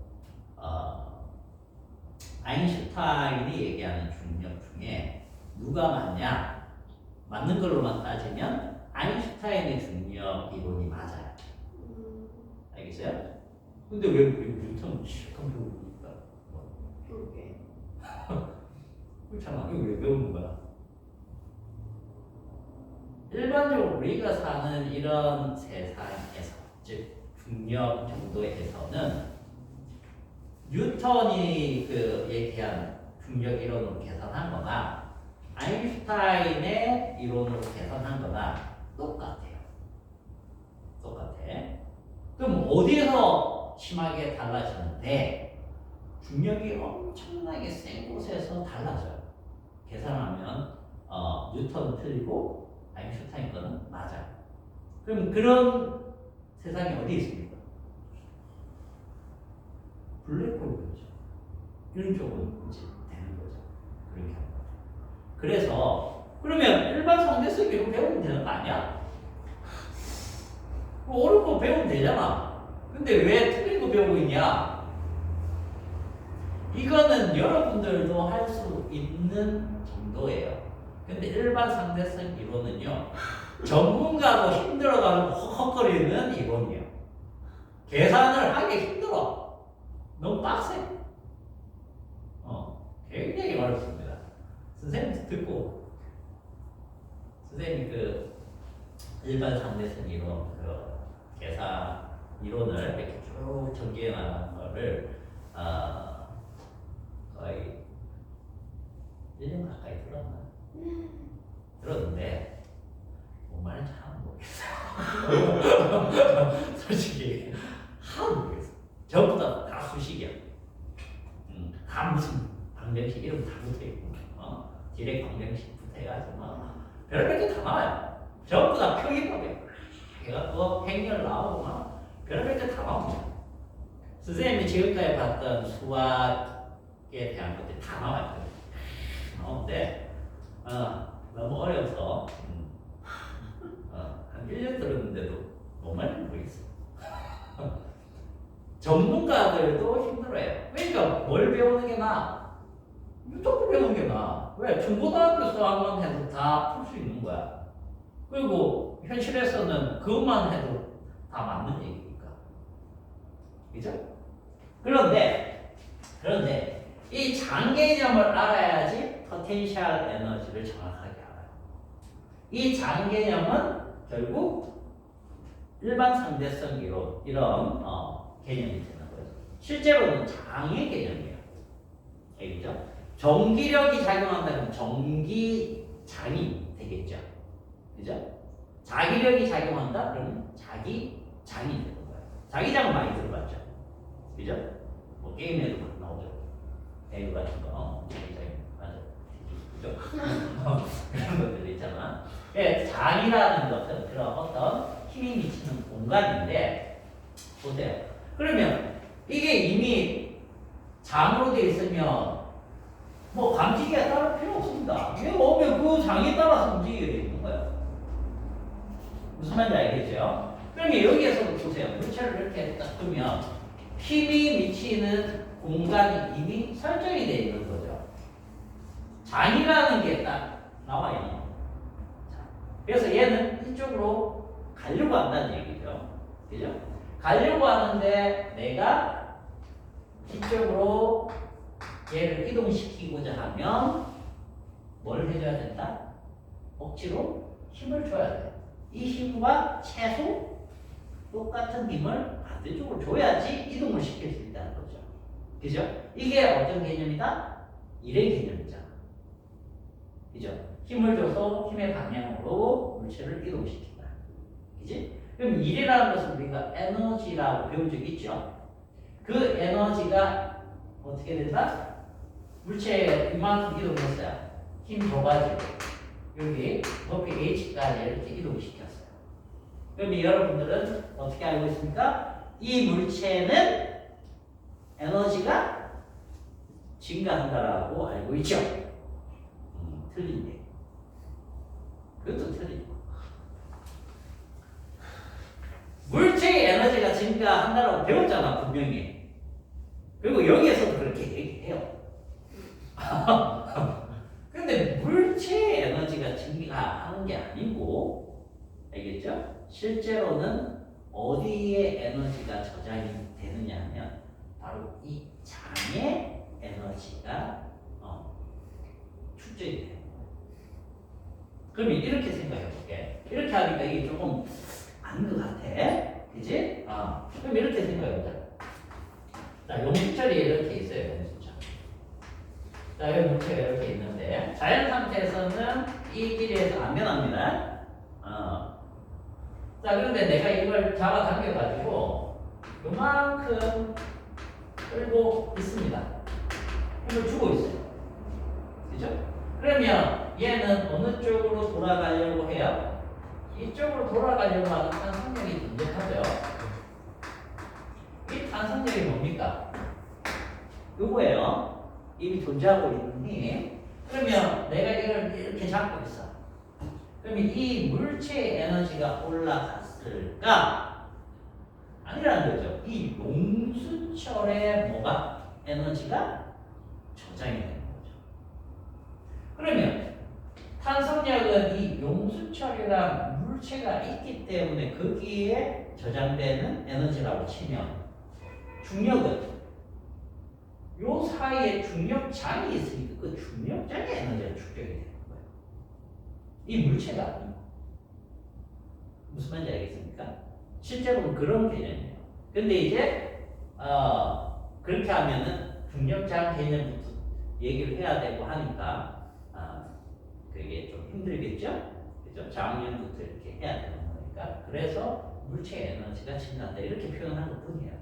아인슈타인이 얘기하는 중력 중에 누가 맞냐? 맞는 걸로만 따지면 아인슈타인의 중력 이론이 맞아요. 알겠어요? 근데 왜 뉴턴 시작한 배우니까 그러게. 그렇잖아. 이거 왜 배우는 거야? 일반적으로 우리가 사는 이런 세상에서, 즉 중력 정도에서는 뉴턴이 그 얘기한 중력 이론으로 계산한 거나 아인슈타인의 이론으로 계산한 거나 똑같아요. 똑같아. 그럼 어디에서 심하게 달라지는데 중력이 엄청나게 센 곳에서 달라져요. 계산하면 뉴턴은 틀리고 아인슈타인 거는 맞아요. 그럼 그런 세상이 어디 있습니까? 블랙홀이죠. 이런 쪽으로 이제 되는 거죠. 그렇게 하는 거죠. 그래서 그러면 일반 상대성 이론 배우면 되는 거 아니야? 어려운 거 배우면 되잖아. 근데 왜 틀린 거 배우고 있냐? 이거는 여러분들도 할 수 있는 정도예요. 근데 일반 상대성 이론은요, 전문가도 힘들어가지고 헉헉거리는 이론이에요. 계산을 하기 힘들어. 너무 빡세. 굉장히 어렵습니다. 선생님 듣고, 선생님이 그 일반 상대성 이론, 그 계산 이론을 이렇게 쭉 전개해 나가는 거를 거의 1년 가까이 들었나? 들었는데 뭔 말인지 하나도 모르겠어요. 솔직히 하나도 모르겠어. 전부 다 수식이야. 다 무슨 방정식 이름 다 붙어있고 디렉 방정식 붙어해가지고 별별 게 다 나와요. 전부 다 표기법이야. 해갖고 행렬 나오고 별별 게 다 나옵니다. 선생님이 지금까지 봤던 수학에 대한 것들이 다 나와요. 나오는데 너무 어려워서 한 1년 들었는데도 뭔 말인지 모르겠어. 전문가들도 힘들어요. 그러니까 뭘 배우는 게 나아? 유튜브 배우는 게 나아. 왜? 중고등학교 수학만 해도 다 풀 수 있는 거야. 그리고 현실에서는 그것만 해도 다 맞는 얘기니까. 그죠? 그런데 이 장 개념을 알아야지 포텐셜 에너지를 정확하게 알아요. 이 장 개념은 결국 일반 상대성 이론 이런 개념이 되는 거예요. 실제로는 장의 개념이에요. 알겠죠? 전기력이 작용한다면 전기장이 되겠죠. 그죠? 자기력이 작용한다? 그러면 자기장이 되는 거예요. 자기장은 많이 들어봤죠. 그죠? 뭐 게임에도 나오죠. 배우 같은 거. 자기장이 맞아. 그죠? 그런 것들 있잖아. 장이라는 것은 그런 어떤 힘이 미치는 공간인데 보세요. 그러면 이게 이미 장으로 되어 있으면 뭐 감지기가 따로 필요 없습니다. 이게 오면 그 장에 따라서 움직이게 되어 있는 거예요. 무슨 말인지 알겠죠? 그러면 여기에서도 보세요. 물체를 이렇게 딱 두면 힘이 미치는 공간이 이미 설정이 되어 있는 거죠. 장이라는 게 딱 나와요. 그래서 얘는 이쪽으로 가려고 한다는 얘기죠. 그죠? 가려고 하는데 내가 이쪽으로 얘를 이동시키고자 하면 뭘 해줘야 된다? 억지로 힘을 줘야 돼. 이 힘과 최소 똑같은 힘을 반대쪽으로 줘야지 이동을 시킬 수 있다는 거죠. 그죠? 이게 어떤 개념이다? 일의 개념이잖아. 그죠? 힘을 줘서 힘의 방향으로 물체를 이동시킨다. 그지? 그럼 일이라는 것은 우리가 에너지라고 배운 적 있죠? 그 에너지가 어떻게 된다? 물체에 이만큼 이동했어요. 힘 줘가지고 여기 높이 h까지 이렇게 이동시켰어요. 그럼 여러분들은 어떻게 알고 있습니까? 이 물체는 에너지가 증가한다라고 알고 있죠? 틀린데. 그것도 틀리죠. 물체의 에너지가 증가한다라고 배웠잖아, 분명히. 그리고 여기에서도 그렇게 얘기해요. 근데 물체의 에너지가 증가하는 게 아니고, 알겠죠? 실제로는 어디에 에너지가 저장이 되느냐 하면 바로 이 장의 에너지가 축적이 돼요. 그러면 이렇게 생각해 볼게. 이렇게 하니까 이게 조금 아닌 것 같아. 그지? 그럼 이렇게 생각해 보자. 자, 용수철이 이렇게 있어요, 용수철. 자, 여기 물체가 이렇게 있는데, 자연 상태에서는 이 길이에서 안 변합니다. 자, 그런데 내가 이걸 잡아당겨가지고, 요만큼 끌고 있습니다. 힘을 주고 있어요. 그죠? 그러면 얘는 어느 쪽으로 돌아가려고 해요? 이쪽으로 돌아가려고 하는 탄성력이 존재하죠. 이 탄성력이 뭡니까? 이거예요. 이미 존재하고 있는 힘. 그러면 내가 이걸 이렇게 잡고 있어. 그러면 이 물체의 에너지가 올라갔을까? 아니라는 거죠. 이 용수철의 뭐가? 에너지가 저장이 되는 거죠. 그러면 탄성력은 이 용수철이랑 물체가 있기 때문에 거기에 저장되는 에너지라고 치면 중력은 요 사이에 중력장이 있으니까 그 중력장의 에너지가 축적이 되는 거예요. 이 물체가 아니고. 무슨 말인지 알겠습니까? 실제로는 그런 개념이에요. 근데 이제 그렇게 하면은 중력장 개념부터 얘기를 해야 되고 하니까 그게 좀 힘들겠죠? 그죠? 작년부터 이렇게 해야 되는 거니까. 그래서 물체의 에너지가 증가한다. 이렇게 표현한 것 뿐이에요.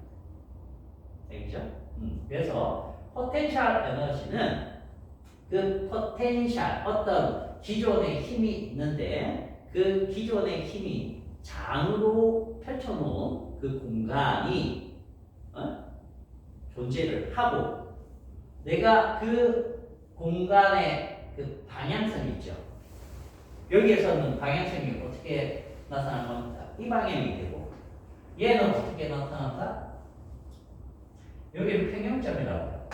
알겠죠? 그래서 포텐셜 에너지는 그 포텐셜, 어떤 기존의 힘이 있는데 그 기존의 힘이 장으로 펼쳐놓은 그 공간이 존재를 하고 내가 그 공간의 그 방향성이 있죠. 여기에서는 방향성이 어떻게 나타납니까? 이 방향이 되고 얘는 어떻게 나타난다? 여기는 평형점이라고 해요.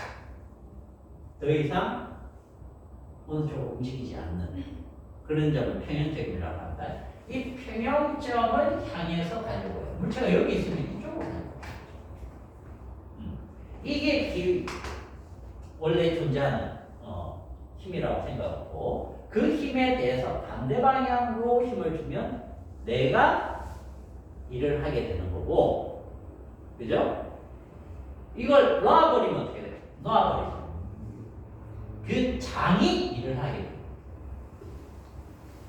더 이상 어느 쪽으로 움직이지 않는 그런 점을 평형점이라고 한다. 이 평형점을 향해서 가려고 해요. 물체가 여기 있으면 이쪽으로 가요. 이게 원래 존재하는 힘이라고 생각하고 그 힘에 대해서 반대 방향으로 힘을 주면 내가 일을 하게 되는 거고, 그죠? 이걸 놔버리면 어떻게 돼요? 놔버리죠. 그 장이 일을 하게 돼요.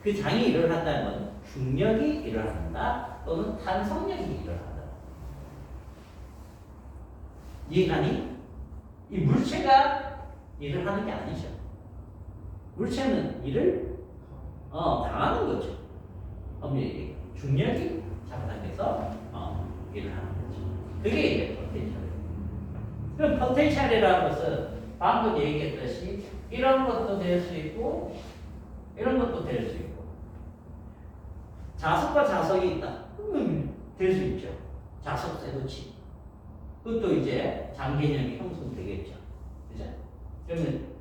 그 장이 일을 한다는 건 중력이 일을 한다 또는 탄성력이 일을 한다. 이해가니? 이 물체가 일을 하는 게 아니죠. 물체는 일을 당하는 거죠. 그럼 중력이 잡아당겨서 일을 하는 거죠. 그게 이제 포텐셜. 그럼 포텐셜이라는 것은 방금 얘기했듯이 이런 것도 될 수 있고 이런 것도 될 수 있고 자석과 자석이 있다. 그러면 될 수 있죠. 자석 쇠붙이. 그것도 이제 장개념이 형성되겠죠. 그죠? 그러면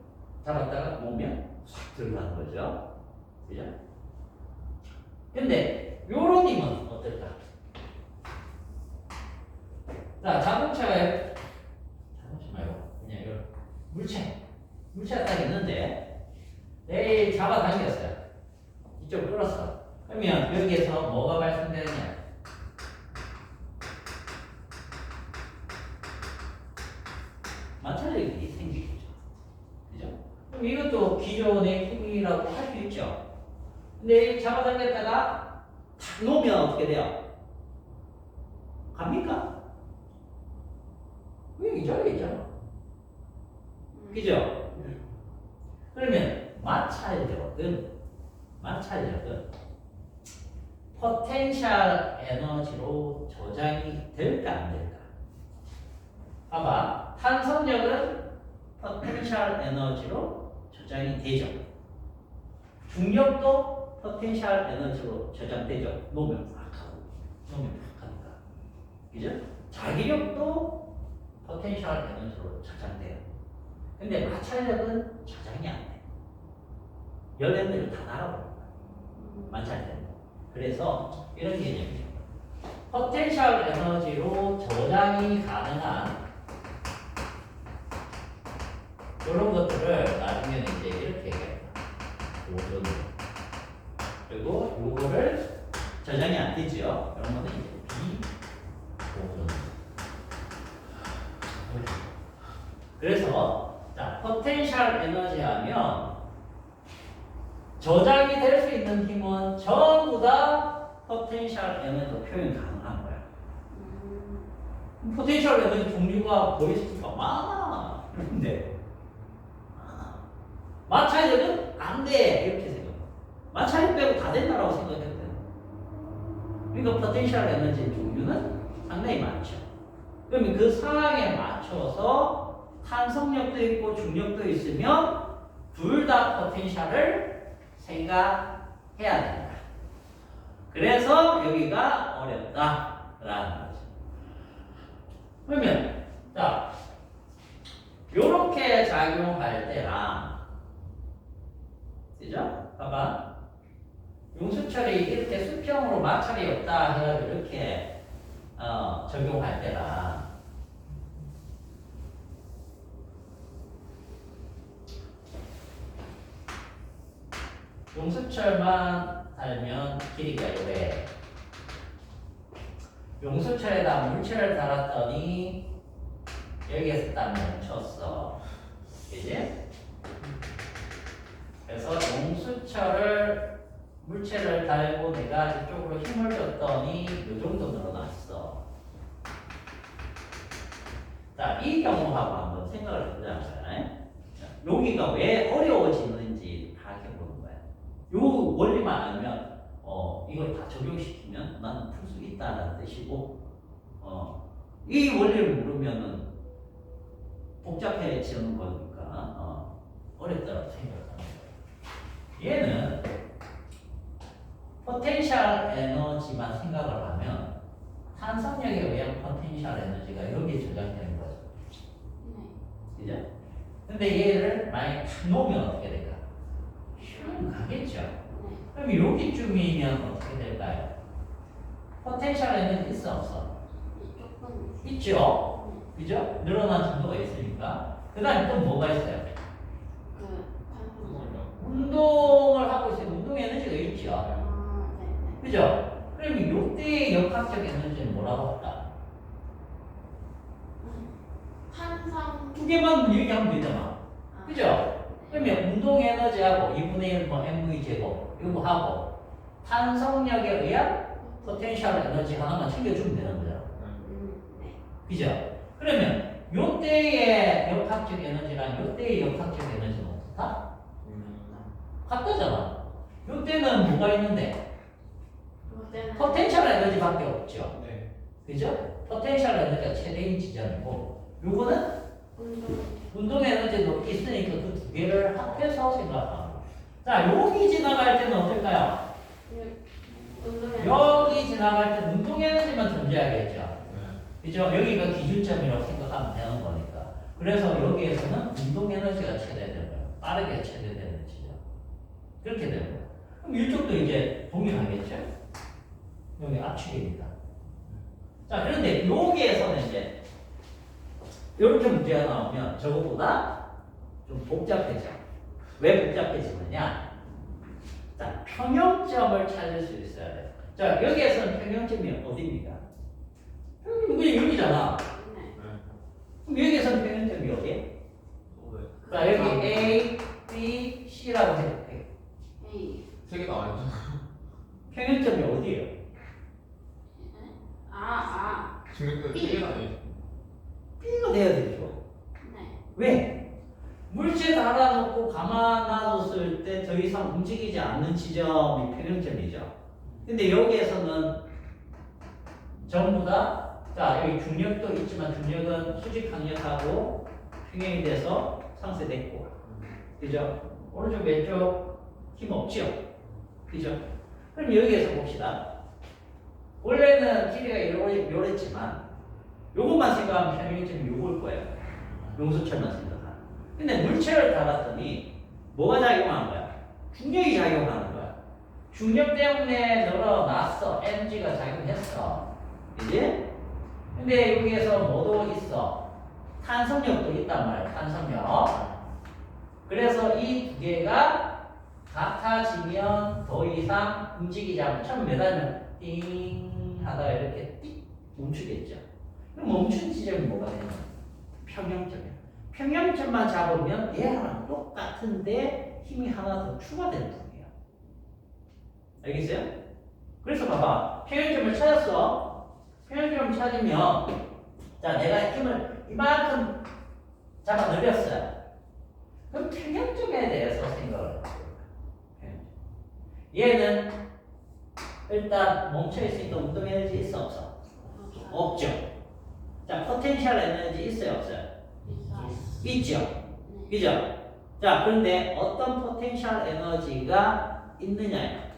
잡았다가 놓으면 싹 들어가는 거죠. 그죠? 근데 요런 힘은 어떨까? 자, 자동차 말고 그냥 이런 물체가 딱 있는데 내일 잡아당겼어요. 이쪽 끌었어. 그러면 여기에서 뭐가 발생되느냐? 마찰력이 생기겠죠. 그죠? 그럼 이것도 기존의 힘이라고 할 수 있죠. 근데 잡아당겼다가 탁 놓으면 어떻게 돼요? 갑니까? 왜 이 자리에 있잖아. 그죠? 그러면 마찰력은 포텐셜 에너지로 저장이 될까 안 될까? 봐봐. 탄성력은 포텐셜 에너지로 저장이 되죠. 중력도 포텐셜 에너지로 저장되죠. 놓으면 팍 하고, 놓으면 팍 하니까. 그죠? 자기력도 포텐셜 에너지로 저장돼요. 근데 마찰력은 저장이 안 돼. 열애들을 다 날아버립니다. 마찰력. 그래서 이런 개념이죠. 포텐셜 에너지로 저장이 가능한 이런 것들을 나중에는 이제 이렇게 얘기합니다. 보존. 그리고 이거를 저장이 안 되죠. 이런 거는 이제 비보존. 그래서 자, 포텐셜 에너지 하면 저장이 될 수 있는 힘은 전부 다 포텐셜 에너지로 표현 가능한 거야. 포텐셜 에너지 종류가 보이스가 많아. 근데 마찰력은 안 돼. 이렇게 생각해. 마찰력 빼고 다 된다라고 생각해도 돼. 그러니까 포텐셜 에너지 종류는 상당히 많죠. 그러면 그 상황에 맞춰서 탄성력도 있고 중력도 있으면 둘 다 포텐셜을 생각해야 된다. 그래서 여기가 어렵다라는 거죠. 그러면 자 요렇게 작용할 때랑 그죠? 봐봐. 용수철이 이렇게 수평으로 마찰이 없다 해가지고 이렇게 적용할 때랑 용수철만 달면 길이가 이래. 용수철에다 물체를 달았더니 여기에서 딱 멈췄어. 그지? 그래서 용수철을 물체를 달고 내가 이쪽으로 힘을 줬더니 이 정도 늘어났어. 자, 이 경우하고 한번 생각을 해보자고요. 여기가 왜 어려워지는지 파악해보는 거야. 요 원리만 알면 이걸 다 적용시키면 나는 풀 수 있다는 뜻이고 이 원리를 모르면은 복잡해지는 거니까 어렵다고 생각하는 거예요. 얘는 포텐셜 에너지만 생각을 하면 탄성력에 의한 포텐셜 에너지가 여기에 저장되는 거죠. 그죠? 근데 얘를 만약에 탁 놓으면 어떻게 될까? 슝 가겠죠. 그럼 여기쯤이면 어떻게 될까요? 포텐셜 에너지 있어 없어? 있죠. 그죠? 늘어난 정도가 있으니까. 그 다음에 또 뭐가 있어요? 운동을 하고 있으면 운동 에너지가 있죠. 그죠? 그러면 이때의 역학적 에너지는 뭐라고 할까? 탄성 두 개만 얘기하면 되잖아. 그죠? 그러면 운동 에너지하고 2분의 1 뭐 mv 제곱 이거 하고 탄성력에 의한 포텐셜 에너지 하나만 챙겨주면 되는 거잖아. 그죠? 그러면 요때의 역학적 에너지랑 요때의 역학적 에너지는 어떻다? 같다잖아. 이때는 뭐가 있는데? 그때는 포텐셜 에너지밖에 없죠. 네. 그죠? 포텐셜 에너지가 최대인 지점이고 요거는 운동. 운동 에너지도 있으니까 그 두 개를 합해서 생각합니다. 자, 여기 지나갈 때는 어떨까요? 운동. 여기 지나갈 때 운동 에너지만 존재하겠죠. 네. 그죠? 여기가 기준점이라고 생각하면 되는 거니까. 그래서 여기에서는 운동 에너지가 최대되는 거예요. 빠르게 최대되는 지점. 그렇게 되는 거예요. 그럼 이쪽도 이제 동일하겠죠? 여기 압축입니다. 자, 그런데 여기에서는 이제 이렇게 문제가 나오면 저거보다 좀 복잡해져. 왜 복잡해지느냐? 자, 평형점을 찾을 수 있어야 돼요. 자, 여기에서는 평형점이 어디입니까? 평형점이 여기잖아. 네. 그럼 여기에서는 평형점이 어디? 네. 자, 여기 A, B, C라고 해볼게요. A. 세 개가 아니죠. 평형점이 어디예요? 아. 지금 세 개가 아니죠. B가 돼야 되죠. 네. 왜? 물체 달아놓고 가만 놔뒀을 때 더 이상 움직이지 않는 지점이 평형점이죠. 근데 여기에서는 전부 다, 자, 여기 중력도 있지만 중력은 수직 강력하고 평행이 돼서 상쇄됐고, 그죠? 오른쪽, 왼쪽 힘 없죠? 그죠? 그럼 여기에서 봅시다. 원래는 길이가 요랬지만, 요것만 생각하면 평형점이 요걸 거예요. 용수철만 생각하면. 근데 물체를 달았더니 뭐가 작용하는 거야? 중력이 작용하는 거야. 중력 때문에 늘어났어. 에너지가 작용했어. 그지? 근데 여기에서 뭐도 있어? 탄성력도 있단 말이야. 탄성력. 그래서 이 두 개가 같아지면 더 이상 움직이지 않고 처음 매달면 띵 하다가 이렇게 띡 멈추겠죠. 그럼 멈춘 지점이 뭐가 되냐? 평형점이야. 평형점만 잡으면 얘랑 똑같은데 힘이 하나 더 추가되는 분이야. 알겠어요? 그래서 봐봐. 평형점을 찾았어. 평형점을 찾으면 자, 내가 힘을 이만큼 잡아 늘렸어요. 그럼 평형점에 대해서 생각을 해볼게요. 얘는 일단 멈춰있으니까 운동 에너지 있어 없어? 없죠. 자, 포텐셜 에너지 있어요 없어요? 있죠. 그죠? 자, 그런데 어떤 포텐셜 에너지가 있느냐요.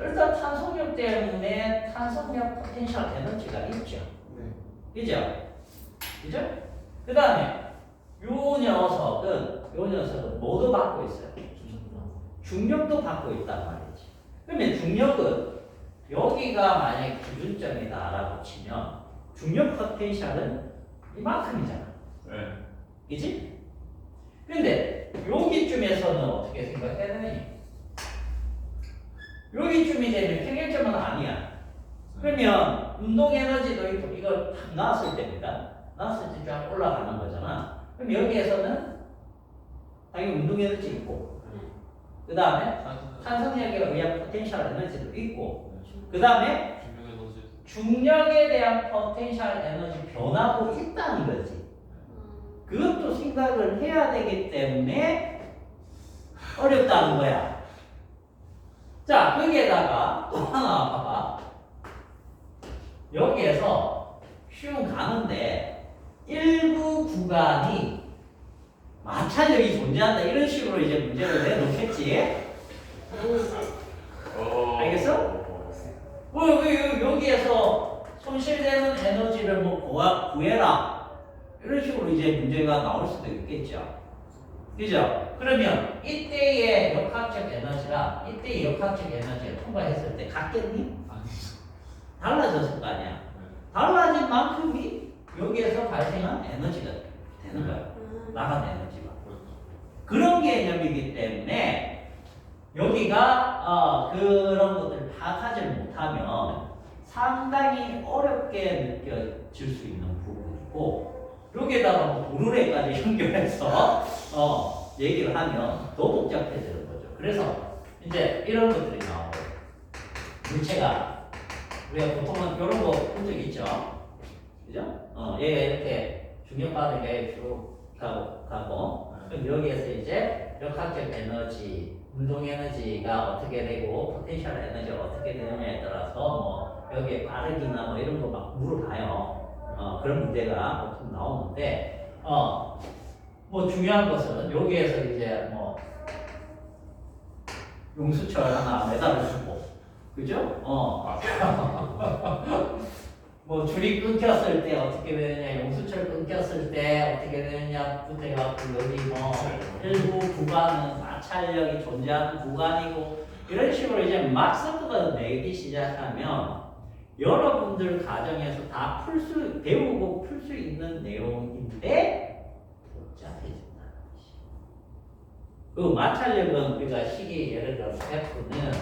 일단 탄성력 때문에 탄성력 포텐셜 에너지가 있죠. 네. 그죠? 그죠? 그 다음에 요 녀석은 뭐도 받고 있어요? 중력도 받고 있단 말이지. 그러면 중력은 여기가 만약에 기준점이다라고 치면 중력 포텐셜은 이만큼이잖아. 네. 그지? 근데 여기쯤에서는 어떻게 생각해야 되니? 여기쯤이 되면 평형점은 아니야. 그러면 운동 에너지도 있고 이걸 탁 놨을 때입니다. 놨을 때 쫙 올라가는 거잖아. 그럼 여기에서는 당연히 운동 에너지 있고, 그 다음에 탄성력에 의한 포텐셜 에너지도 있고, 그 다음에 중력의 노즐. 중력에 대한 포텐셜 에너지 변화도 있다는 거지. 그것도 생각을 해야 되기 때문에 어렵다는 거야. 자, 거기에다가 또 하나 봐봐. 여기에서 슝 가는데 일부 구간이 마찰력이 존재한다. 이런 식으로 이제 문제를 내놓겠지. 알겠어? 여기에서 손실되는 에너지를 뭐 구해라. 이런 식으로 이제 문제가 나올 수도 있겠죠. 그죠? 그러면 이때의 역학적 에너지랑 이때의 역학적 에너지를 통과했을 때 같겠니? 아니죠. 달라졌을 거 아니야. 달라진 만큼이 여기에서 발생한 에너지가 되는 거야. 나간 에너지가. 그런 개념이기 때문에 여기가 그런 것들을 파악하지 못하면 상당히 어렵게 느껴질 수 있는 부분이고, 여기에다가 뭐 도르래까지 연결해서 얘기를 하면 더 복잡해지는 거죠. 그래서 이제 이런 것들이 나오고, 물체가 우리가 보통은 이런 거 본 적 있죠. 그죠? 얘가 이렇게 중력받은 게 쭉 가고 그럼 여기에서 이제 역학적 에너지, 운동 에너지가 어떻게 되고 포텐셜 에너지가 어떻게 되느냐에 따라서 뭐 여기에 빠르기나 뭐 이런 거 막 물어봐요. 그런 문제가 보통 나오는데 뭐 중요한 것은 여기에서 이제 뭐 용수철 하나 매달을 주고 그죠? 뭐 줄이 끊겼을 때 어떻게 되느냐, 용수철 끊겼을 때 어떻게 되느냐부터 해갖고 여기 뭐 일부 구간은 마찰력이 존재하는 구간이고 이런 식으로 이제 막 섞어서 내기 시작하면 여러분들 가정에서 다 배우고 풀 수 있는 내용인데 복잡해진다는 것이. 그 마찰력은 우리가 식이 예를 들어서 F는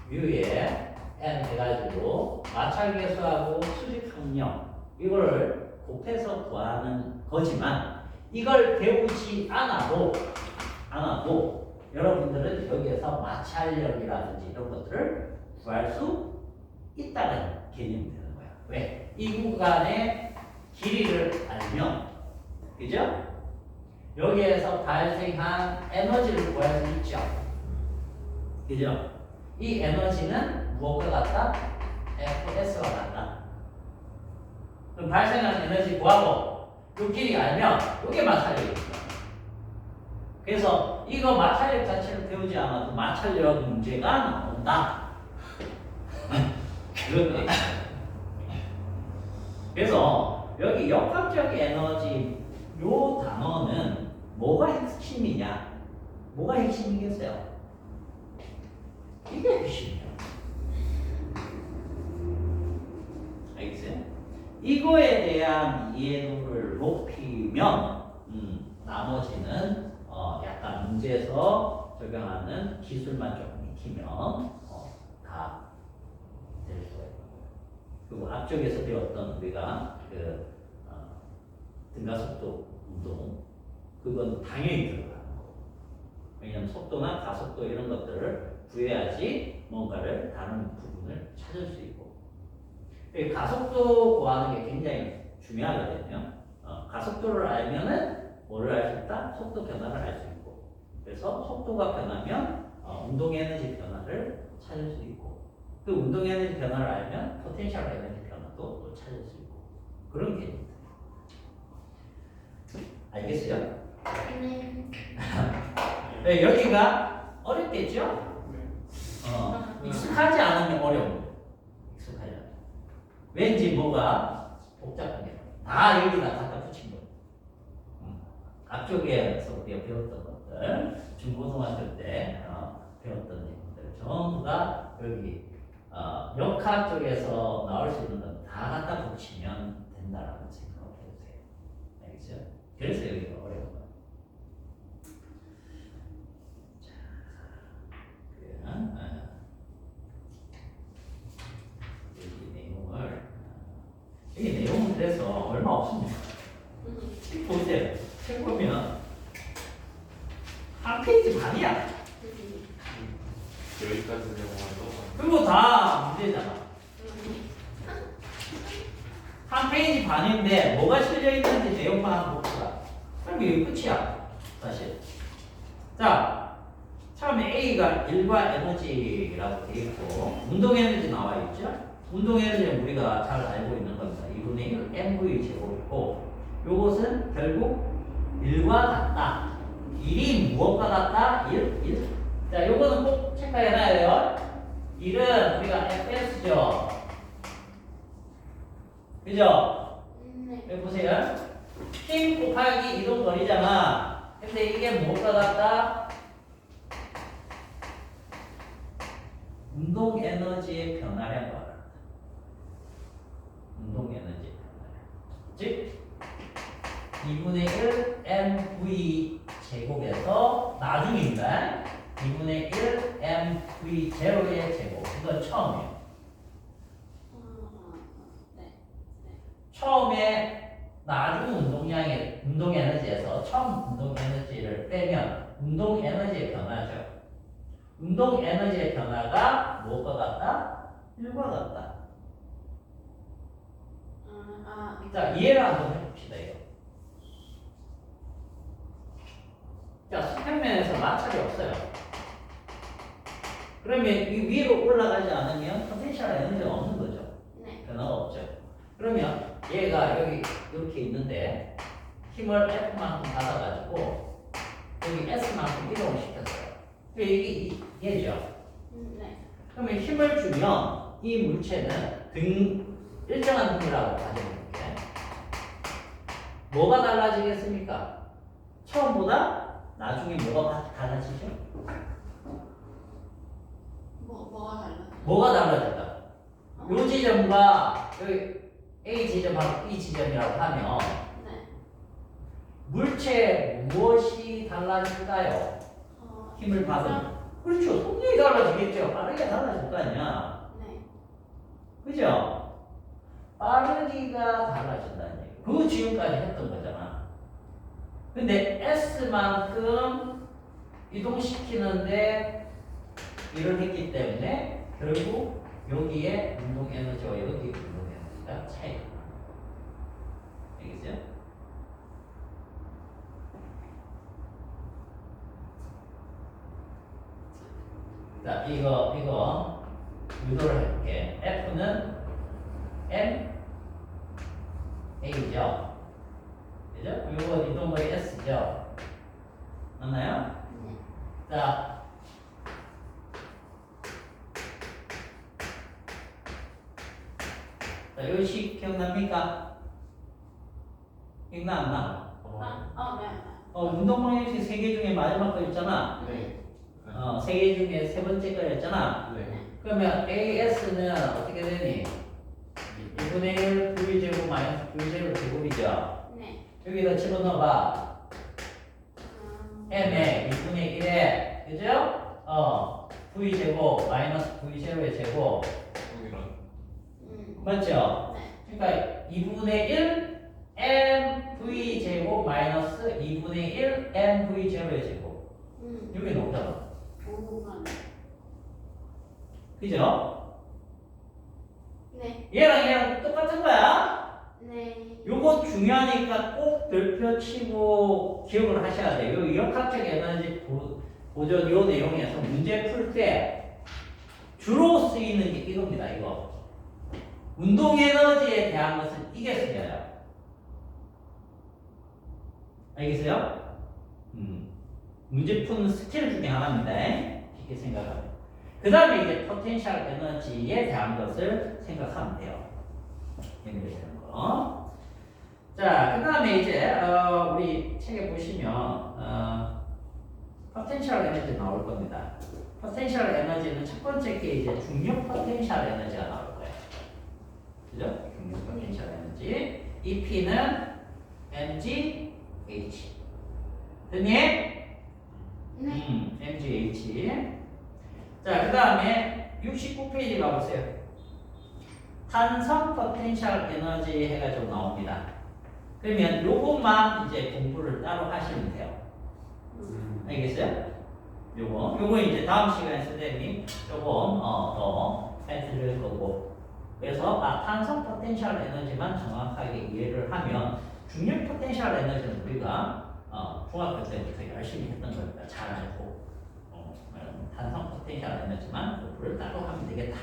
뮤에 n 해가지고 마찰계수하고 수직항력 이걸 곱해서 구하는 거지만 이걸 배우지 않아도 여러분들은 여기에서 마찰력이라든지 이런 것들을 구할 수 있다는 개념이 되는 거야. 왜? 이 구간의 길이를 알면 그죠? 여기에서 발생한 에너지를 구할 수 있죠. 그죠? 이 에너지는 무엇과 같다? FS와 같다. 그럼 발생한 에너지 구하고 이 길이 알면 이게 마찰력입니다. 그래서 이거 마찰력 자체를 배우지 않아도 마찰력 문제가 나온다. 그런 얘기예요. 그래서 여기 역학적 에너지 요 단어는 뭐가 핵심이냐? 뭐가 핵심이겠어요? 이게 핵심이야. 알겠어요? 이거에 대한 이해도를 높이면 나머지는 약간 문제에서 적용하는 기술만 조금 익히면 다 될 수가 있고. 그리고 앞쪽에서 배웠던 우리가 그 등가속도 운동 그건 당연히 들어가는 거고. 왜냐하면 속도나 가속도 이런 것들을 구해야지 뭔가를 다른 부분을 찾을 수 있고. 가속도 구하는 게 굉장히 중요하거든요. 가속도를 알면은 뭐를 알 수 있다? 속도 변화를 알 수 있고. 그래서 속도가 변하면 운동 에너지 변화를 찾을 수 있고. 그 운동 에너지 변화를 알면 포텐셜 에너지 변화도 또 찾을 수 있고. 그런 개념입니다. 알겠어요? 네, 여기가 어렵겠죠? 익숙하지 않으면 어려운 익숙하지 않으면. 왠지 뭐가 복잡한 게 다 여기다 갖다 붙인 거예요. 앞쪽에서 우리가 배웠던 것들, 중고등학교 때 배웠던 내용들 전부가 여기 역학 쪽에서 나올 수 있는 건 다 갖다 붙이면 된다라는 생각을 해주세요. 알겠죠? 그래서 여기가 어려운 거예요. 이 내용은 그래서 얼마 없습니다. 책 보세요. 책 보면 한 페이지 반이야. 여기까지 내용을 그리고 다 문제잖아. 한 페이지 반인데 뭐가 실려 있는지 내용만 한번 봅시다. 그럼 이게 끝이야. 사실. 자, 처음에 A가 일과 에너지라고 되어 있고 운동 에너지 나와 있죠. 운동 에너지는 우리가 잘 알고 있는 겁니다. 2분의 1 mv 제곱이고 요것은 결국 1과 같다. 1이 무엇과 같다? 1. 자, 요거는 꼭 체크해놔야 돼요. 1은 우리가 fs죠. 그죠? 여기 보세요. 힘 곱하기 이동 거리잖아. 근데 이게 무엇과 같다? 운동 에너지의 변화량 과 운동 에너지 즉 2분의 1 mv 제곱에서 나중입니다. 2분의 1 mv 제로의 제곱 이건 처음이에요. 처음에 나중 운동량의 운동 에너지에서 처음 운동 에너지를 빼면 운동 에너지의 변화죠. 운동 에너지의 변화가 무엇과 같다? 1과 같다. 자, 이해를 한번 해봅시다. 이거. 자, 수평면에서 마찰이 없어요. 그러면 이 위로 올라가지 않으면 포텐셜 에너지가 없는 거죠. 네. 변화가 없죠. 그러면 얘가 여기 이렇게 있는데 힘을 F만큼 받아가지고 여기 S만큼 이동을 시켰어요. 이게 얘죠. 네. 그러면 힘을 주면 이 물체는 일정한 등이라고 가정해볼게. 뭐가 달라지겠습니까? 처음보다 나중에 뭐가 달라지죠? 뭐가 달라? 뭐가 달라질까? 요 지점과 여기 A 지점하고 B 지점이라고 하면 네. 물체에 무엇이 달라질까요? 힘을 받으면. 그렇죠. 속력이 달라지겠죠. 빠르게 달라질 거 아니야. 네. 그죠? 빠르기가 달라진다는 얘기. 그거 지금까지 했던 거잖아. 근데 S만큼 이동시키는데 일을 했기 때문에 결국 여기에 운동 에너지와 여기 운동 에너지가 차이가 나. 알겠어요? 자, 이거 유도를 해볼게. F는 M A죠. 그죠? 이거 이동거리 S죠. 맞나요? 네. 자, 이 식 기억납니까? 기억나 안 나? 네. 운동 방향식 3개 중에 마지막 거 있잖아. 네. 3개 중에 세 번째 거였잖아. 네. 그러면 AS는 어떻게 되니? 2분의 1 V제곱 마이너스 V제곱 제곱이죠. 네. 여기다 집어넣어봐. M에 2분의 1에, 그죠? V제곱 마이너스 V0의 제곱. 여기랑. 맞죠? 네. 그러니까 2분의 1 M V제곱 마이너스 2분의 1 M V0의 제곱. 여기 나오잖아. 그죠? 네. 얘랑 똑같은 거야. 네. 요거 중요하니까 꼭 별표 치고 기억을 하셔야 돼요. 요 역학적 에너지 보존 요 내용에서 문제 풀 때 주로 쓰이는 게 이겁니다. 이거. 운동 에너지에 대한 것은 이게 쓰여요. 알겠어요? 문제 푸는 스킬 중에 하나입니다. 이렇게 생각하면. 그 다음에 이제 포텐셜 에너지에 대한 것을 생각하면 돼요. 연결되는 거. 자, 그 다음에 이제 우리 책에 보시면 포텐셜 에너지 나올 겁니다. 포텐셜 에너지는 첫 번째 게 이제 중력 포텐셜 에너지가 나올 거예요. 그죠? 중력 포텐셜 에너지. 이 P는 mg h. 됐니? 네. mgh. 자, 그 다음에 69페이지 가보세요. 탄성 포텐셜 에너지 해가지고 나옵니다. 그러면 요것만 이제 공부를 따로 하시면 돼요. 알겠어요? 요거 이제 다음 시간에 선생님이 조금 더 해드릴 거고. 그래서 탄성 포텐셜 에너지만 정확하게 이해를 하면 중력 포텐셜 에너지는 우리가 중학교 때부터 열심히 했던 거니까 잘 알고 탄성 포텐셜 에너지만 공부를 따로 하면 되겠다.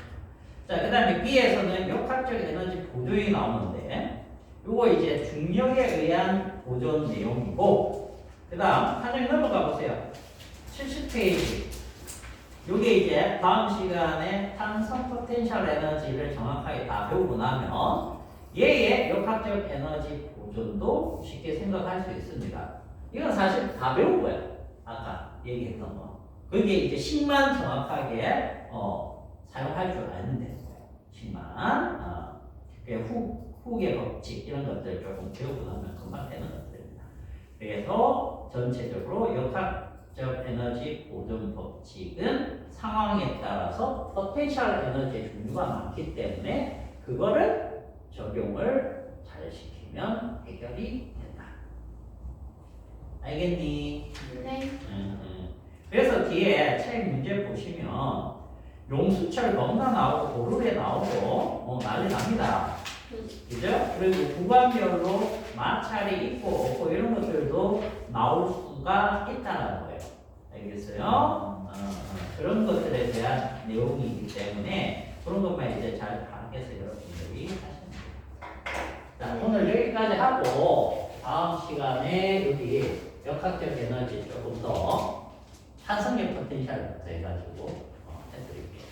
자, 그 다음에 B에서는 역학적 에너지 보존이 나오는데 요거 이제 중력에 의한 보존 내용이고, 그 다음 한장 넘어가 보세요. 70페이지. 요게 이제 다음 시간에 탄성 포텐셜 에너지를 정확하게 다 배우고 나면 얘의 역학적 에너지 보존도 쉽게 생각할 수 있습니다. 이건 사실 다 배운 거예요. 아까 얘기했던 거. 그게 이제 식만 정확하게 사용할 줄 알면 되는 거예요. 식만. 후계 법칙 이런 것들 조금 배우고 나면 금방 되는 것들입니다. 그래서 전체적으로 역학적 에너지 보존 법칙은 상황에 따라서 포텐셜 에너지의 종류가 많기 때문에 그거를 적용을 잘 시키면 해결이 된다. 알겠니? 네. 그래서 뒤에 책 문제 보시면 용수철 겁나 나오고 고르게 나오고 난리 납니다. 그죠? 그리고 구간별로 마찰이 있고 없고 이런 것들도 나올 수도 수가 있다는 거예요. 알겠어요? 그런 것들에 대한 내용이기 때문에 그런 것만 이제 잘 파악해서 여러분들이 하시면 돼요. 자, 오늘 여기까지 하고 다음 시간에 여기 역학적 에너지 조금 더 탄성력 포텐셜부터 해가지고 해드릴게요.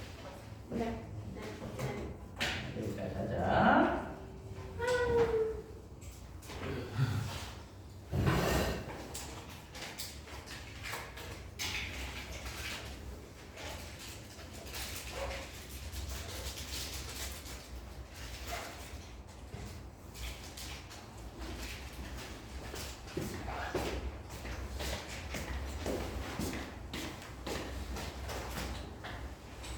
네.